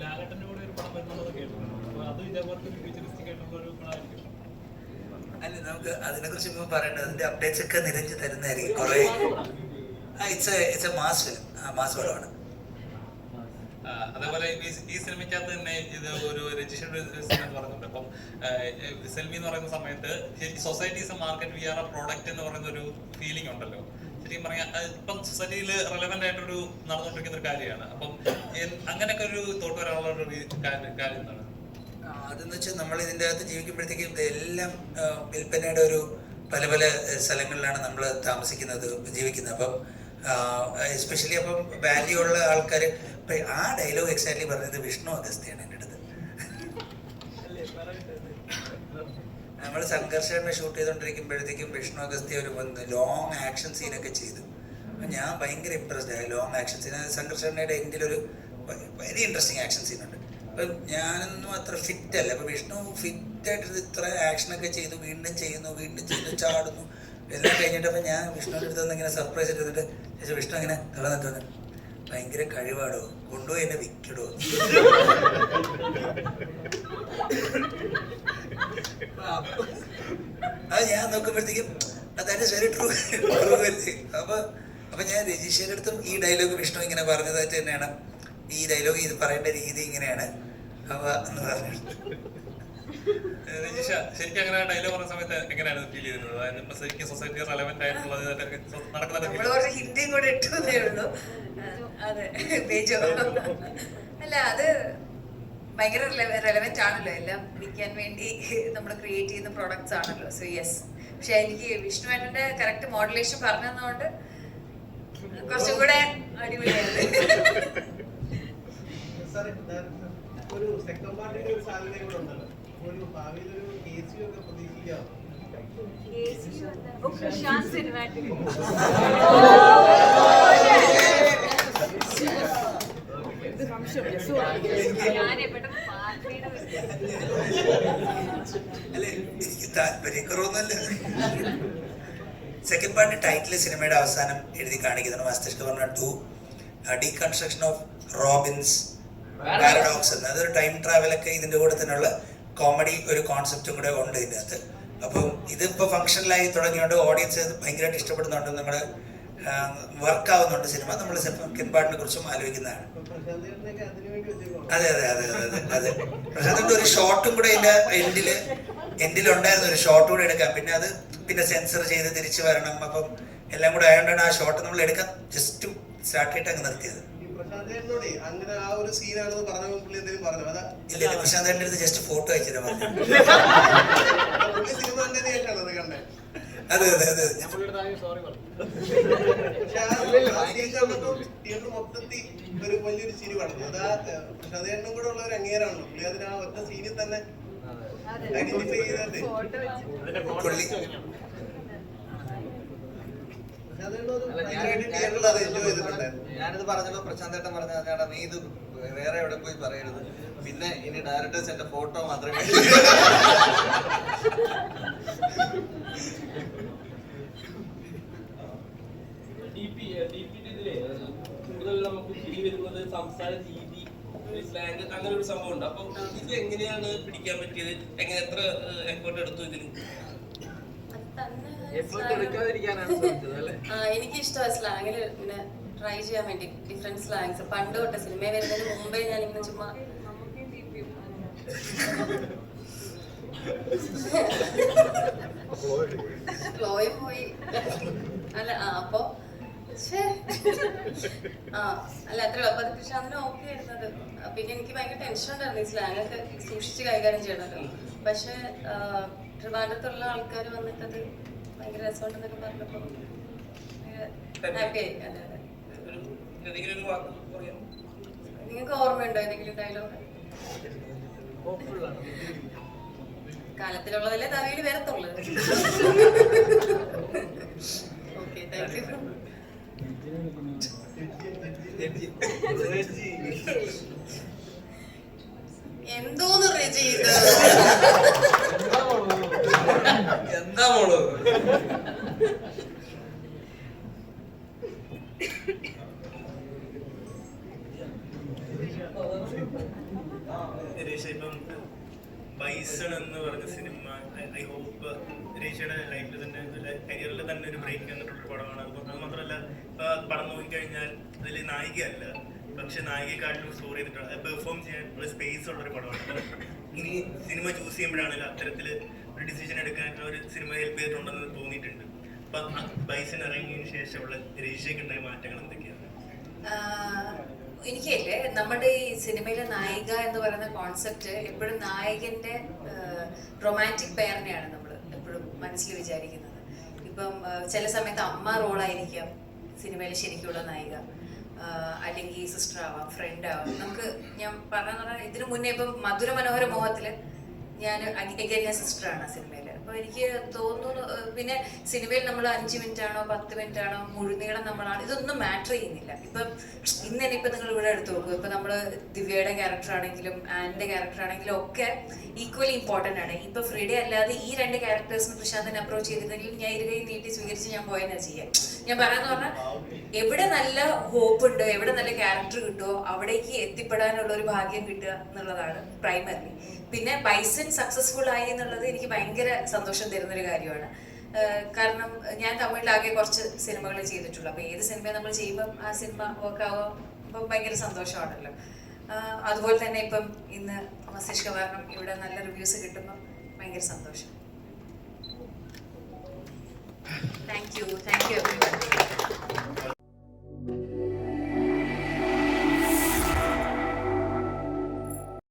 ലാലേട്ടന്റെ കൂടെ ഒരു പടം വരുന്നുള്ളത് കേട്ടിട്ടുണ്ട്. അപ്പൊ അത് ഇതേപോലത്തെ ഫ്യൂച്ചറിസ്റ്റിക് ആയിട്ടുള്ള ഒരു പടമായിരിക്കും. അല്ല, നമുക്ക് അതിനെ കുറിച്ച് ഇപ്പോൾ പറയേണ്ടത്, അതിന്റെ അപ്ഡേറ്റ്സ് ഒക്കെ നിരഞ്ജ് തരുന്നതായിരിക്കും. കുറെ it's A mass film, mass പടമാണ്. അതേപോലെ ഈ സിനിമയ്ക്കകത്ത് തന്നെ ഇത് ഒരു രജിസ്ട്രേഡ് സിനിമ എന്ന് പറയുന്നുണ്ട്. അപ്പം സെൽവി എന്ന് പറയുന്ന സമയത്ത് society is a market, we are a product എന്ന് പറയുന്ന ഒരു ഫീലിംഗ് ഉണ്ടല്ലോ. ശരിക്കും പറഞ്ഞാൽ ഇപ്പം സൊസൈറ്റിയിൽ റെലവെന്റ് ആയിട്ടൊരു നടന്നുകൊണ്ടിരിക്കുന്ന ഒരു കാര്യമാണ്. അപ്പം അങ്ങനെയൊക്കെ ഒരു തോട്ട് വരാനുള്ള ഒരു കാര്യം എന്താണ്? അതെന്ന് വെച്ചാൽ നമ്മൾ ഇതിൻ്റെ അകത്ത് ജീവിക്കുമ്പോഴത്തേക്കും ഇതെല്ലാം വിൽപ്പനയുടെ ഒരു പല പല സ്ഥലങ്ങളിലാണ് നമ്മൾ താമസിക്കുന്നത്, ജീവിക്കുന്നത്. അപ്പം എസ്പെഷ്യലി അപ്പം വാല്യൂ ഉള്ള ആൾക്കാർ. ഇപ്പം ആ ഡയലോഗ് എക്സാക്ട്ലി പറഞ്ഞത് വിഷ്ണു അഗസ്ത്യാണ് എൻ്റെ അടുത്ത്. നമ്മൾ സംഘർഷനെ ഷൂട്ട് ചെയ്തുകൊണ്ടിരിക്കുമ്പോഴത്തേക്കും വിഷ്ണു അഗസ്ത്യ ഒരു ലോങ് ആക്ഷൻ സീനൊക്കെ ചെയ്തു. അപ്പം ഞാൻ ഭയങ്കര ഇമ്പ്രസ്ഡ് ആയി. ലോങ് ആക്ഷൻ സീൻ, സംഘർഷണയുടെ എൻഡിലൊരു വെരി ഇൻട്രസ്റ്റിംഗ് ആക്ഷൻ സീനുണ്ട്. അപ്പം ഞാനൊന്നും അത്ര ഫിറ്റ് അല്ല. അപ്പം വിഷ്ണു ഫിറ്റായിട്ട് ഇത്ര ആക്ഷനൊക്കെ ചെയ്തു, വീണ്ടും ചെയ്യുന്നു, ചാടുന്നു, എല്ലാം കഴിഞ്ഞിട്ടപ്പം ഞാൻ വിഷ്ണുവിൻ്റെ അടുത്ത് ഇങ്ങനെ സർപ്രൈസ് എടുത്തിട്ട് ചോദിച്ചാൽ വിഷ്ണു ഇങ്ങനെ തളർന്നിട്ട് ഭയങ്കര കഴിവാടോ, കൊണ്ടുപോയി എന്നെ വിൽക്കടോ. അത് ഞാൻ നോക്കുമ്പോഴത്തേക്കും ദാറ്റ് ഈസ് വെരി ട്രൂ. അപ്പൊ ഞാൻ രജീഷയുടെ അടുത്തും ഈ ഡയലോഗ് വിഷ്ണു ഇങ്ങനെ പറഞ്ഞതായിട്ട് തന്നെയാണ്, ഈ ഡയലോഗ് ഇത് പറയേണ്ട രീതി ഇങ്ങനെയാണ് അപ്പൊ എന്ന് പറഞ്ഞു. രജീഷ, ശരിക്കും അങ്ങനെ ഡയലോഗ് പറഞ്ഞ സമയത്ത് എങ്ങനെയാണ് ഫീൽ ചെയ്തിരുന്നത്? അതായത് ഇപ്പൊ ശരിക്കും സൊസൈറ്റി റെലവെന്റ് ആയിട്ടുള്ളത് നടക്കുന്ന ഹിന്ദിയും കൂടെ ഇട്ടേ ഉള്ളൂ. അതെ, അല്ല അത് ഭയങ്കര റെലവെന്റ് ആണല്ലോ, എല്ലാം വിൽക്കാൻ വേണ്ടി നമ്മൾ ക്രിയേറ്റ് ചെയ്യുന്ന പ്രോഡക്ട്സ് ആണല്ലോ. So yes. പക്ഷെ എനിക്ക് വിഷ്ണുവേട്ടന്റെ കറക്റ്റ് മോഡുലേഷൻ പറഞ്ഞു തന്നതുകൊണ്ട് കുറച്ചും കൂടെ അടിപൊളിയായത്. ഒരു സെക്കൻഡ് പാർട്ടിന്റെ ഒരു സാധ്യത കൂടെ ഉണ്ടല്ലോ. ഒരു ഭാവിയിൽ ഒരു കേസിയോ ഒക്കെ പ്രതീക്ഷിക്കാം. അല്ലെ, എനിക്ക് താല്പര്യക്കുറവൊന്നുമല്ല. സെക്കൻഡ് പാർട്ട് ടൈറ്റിൽ സിനിമയുടെ അവസാനം എഴുതി കാണിക്കുന്നു, മസ്തിഷ്ക പറഞ്ഞ to deconstruction of Robins paradox എന്ന്. അതൊരു ടൈം ട്രാവലൊക്കെ ഇതിൻ്റെ കൂടെ തന്നെയുള്ള കോമഡി ഒരു കോൺസെപ്റ്റും കൂടെ ഉണ്ട് ഇതിൻ്റെ അകത്ത്. അപ്പം ഇതിപ്പോൾ ഫങ്ഷനിലായി തുടങ്ങിയോണ്ട് ഓഡിയൻസ് ഭയങ്കരമായിട്ട് ഇഷ്ടപ്പെടുന്നുണ്ട്, നമ്മുടെ വർക്ക് ആവുന്നുണ്ട് സിനിമ. നമ്മൾ സെക്കൻഡ് പാർട്ടിനെ കുറിച്ചും ആലോചിക്കുന്നതാണ്. അതെ അതെ അതെ അതെ അതെ. പ്രശാന്തിന്റെ ഒരു ഷോട്ടും കൂടെ ഇതിന്റെ എൻഡിലുണ്ടായിരുന്നു, ഒരു ഷോട്ട് കൂടെ എടുക്കാം. പിന്നെ സെൻസർ ചെയ്ത് തിരിച്ചു വരണം. അപ്പം എല്ലാം കൂടെ ആയതുകൊണ്ടാണ് ആ ഷോട്ട് നമ്മൾ എടുക്കാൻ ജസ്റ്റ് സ്റ്റാർട്ട് ചെയ്തിട്ട് അങ്ങ് നിർത്തിയത്. ഇല്ല, പ്രശാന്തിന്റെ അടുത്ത് ജസ്റ്റ് ഫോട്ടോ അയച്ചിട്ട് പറഞ്ഞു. അതെ അതെ അതെ. മൊത്തത്തിൽ ഒരു വലിയൊരു ചിരി പറഞ്ഞു. അതാ പ്രശാന്തേട്ടനും കൂടെ ഉള്ള ഒരു അംഗീകാരമാണല്ലോ. പുള്ളി അതിന് ആ ഒറ്റ സീനിൽ തന്നെ ഐഡന്റിഫൈ ചെയ്തത്. ഞാനിത് പറഞ്ഞപ്പോ പ്രശാന്തേട്ടൻ പറഞ്ഞ ചേട്ടാ നീ ഇത് വേറെ എവിടെ പോയി പറയരുത്, പിന്നെ ഇനി ഡയറക്ടേഴ്സ് എന്റെ ഫോട്ടോ മാത്രമേ സ്ലാങ് അങ്ങനെ ഒരു സംഭവം ഉണ്ട്. അപ്പം ഇത് എങ്ങനെയാണ് പിടിക്കാൻ പറ്റിയത്? എങ്ങനെ എത്ര എഫേർട്ട് എടുത്തു ഇതിന്? എനിക്ക് ഇഷ്ടമാണ് സ്ലാങ്ങിൽ ഇങ്ങനെ ട്രൈ ചെയ്യാൻ വേണ്ടി ഡിഫറെന്റ് സ്ലാങ്സ്. പണ്ട് തൊട്ട് സിനിമയിൽ വരുന്നതിന് മുമ്പേ ഞാനിങ്ങനെ ചുമ്മാ ഫ്ലോയും പോയി അല്ല അപ്പൊ അല്ല അത്ര അപ്പൊ അത് പക്ഷെ അതിന് ഓക്കെ ആയിരുന്നത്. പിന്നെ എനിക്ക് ഭയങ്കര ടെൻഷൻ ഉണ്ടായിരുന്നു ഈ സ്ലാങ് ഒക്കെ സൂക്ഷിച്ച് കൈകാര്യം ചെയ്യണമല്ലോ. പക്ഷെ ട്രിവാൻഡ്രത്തുള്ള ആൾക്കാർ വന്നിട്ടത് ഭയങ്കര രസമുണ്ടെന്നൊക്കെ പറഞ്ഞപ്പോ ഹാപ്പി ആയി. അതെ അതെ. നിങ്ങൾക്ക് ഓർമ്മയുണ്ടോ ഏതെങ്കിലും ഡയലോഗ്? കാലത്തിലുള്ളതല്ലേ തവയിൽ വരത്തുള്ളൂ. Okay, thank U. എന്തോന്ന് റെജി ഇത്? എന്താ മോള്? ഇപ്പം ബൈസൺ എന്ന് പറഞ്ഞ സിനിമ ഐ ഹോപ്പ് രേഷയുടെ ലൈഫിൽ തന്നെ കരിയറിൽ തന്നെ ഒരു ബ്രേക്ക് വന്നിട്ടുള്ളൊരു പടമാണ്. അത് മാത്രമല്ല ഇപ്പൊ പടം നോക്കിക്കഴിഞ്ഞാൽ അതിൽ നായികയല്ല, പക്ഷെ നായികയെക്കാട്ടിലും സ്റ്റോറി ചെയ്തിട്ടുണ്ട്, പെർഫോം ചെയ്യാൻ ഉള്ള സ്പേസ് ഉള്ളൊരു പടമാണ്. ഇനി സിനിമ ചൂസ് ചെയ്യുമ്പോഴാണെങ്കിലും അത്തരത്തിൽ ഒരു ഡിസിഷൻ എടുക്കാൻ ഒരു സിനിമ ഹെൽപ്പ് ചെയ്തിട്ടുണ്ടെന്ന് തോന്നിയിട്ടുണ്ട്. അപ്പൊ ബൈസൺ ഇറങ്ങിയതിന് ശേഷമുള്ള രേഷയ്ക്ക് ഉണ്ടായ മാറ്റങ്ങൾ എന്തൊക്കെയാണ്? എനിക്കല്ലേ നമ്മുടെ ഈ സിനിമയിലെ നായിക എന്ന് പറയുന്ന കോൺസെപ്റ്റ് എപ്പോഴും നായകന്റെ റൊമാൻറ്റിക് പെയറിനെയാണ് നമ്മൾ എപ്പോഴും മനസ്സിൽ വിചാരിക്കുന്നത്. ഇപ്പം ചില സമയത്ത് അമ്മ റോളായിരിക്കാം സിനിമയിൽ ശരിക്കുള്ള നായിക, അല്ലെങ്കിൽ സിസ്റ്റർ ആവാം, ഫ്രണ്ട് ആവാം. നമുക്ക് ഞാൻ പറഞ്ഞ ഇതിനു മുന്നേ ഇപ്പം മധുര മനോഹര മോഹത്തില് ഞാൻ സിസ്റ്ററാണ് സിനിമയിൽ. അപ്പോൾ എനിക്ക് തോന്നുന്നു പിന്നെ സിനിമയിൽ നമ്മൾ 5 മിനിറ്റ് ആണോ 10 മിനിറ്റ് ആണോ മുഴുനീളം നമ്മളാണ് ഇതൊന്നും മാറ്റർ ചെയ്യുന്നില്ല. ഇപ്പം ഇന്ന് തന്നെ ഇപ്പം നിങ്ങൾ ഇവിടെ എടുത്തു നോക്കും, ഇപ്പം നമ്മൾ ദിവ്യയുടെ ക്യാരക്ടർ ആണെങ്കിലും ആൻ്റെ ക്യാരക്ടർ ആണെങ്കിലും ഒക്കെ ഈക്വലി ഇമ്പോർട്ടൻ്റ് ആണ്. ഇപ്പം ഫ്രീഡേ അല്ലാതെ ഈ 2 ക്യാരക്ടേഴ്സിന് പ്രശാന്തനെ അപ്രോച്ച് ചെയ്തിട്ടുണ്ടെങ്കിൽ ഞാൻ ഇരുകൈ നീട്ടി സ്വീകരിച്ച് ഞാൻ പോയെന്നാ ചെയ്യാം. ഞാൻ പറയാന്ന് പറഞ്ഞാൽ എവിടെ നല്ല ഹോപ്പ് ഉണ്ട്, എവിടെ നല്ല ക്യാരക്ടർ കിട്ടുമോ അവിടേക്ക് എത്തിപ്പെടാനുള്ള ഒരു ഭാഗ്യം കിട്ടുക എന്നുള്ളതാണ് പ്രൈമറി. പിന്നെ ബൈസൺ സക്സസ്ഫുൾ ആയി എന്നുള്ളത് എനിക്ക് ഭയങ്കര സന്തോഷം തരുന്നൊരു കാര്യമാണ്. കാരണം ഞാൻ തമിഴിലാകെ കുറച്ച് സിനിമകൾ ചെയ്തിട്ടുള്ളൂ. അപ്പോൾ ഏത് സിനിമ നമ്മൾ ചെയ്യുമ്പം ആ സിനിമ വർക്കാവുമ്പോൾ ഭയങ്കര സന്തോഷമാണല്ലോ. അതുപോലെ തന്നെ ഇപ്പം ഇന്ന് മസ്തിഷ്ക കാരണം ഇവിടെ നല്ല റിവ്യൂസ് കിട്ടുമ്പോൾ ഭയങ്കര സന്തോഷം.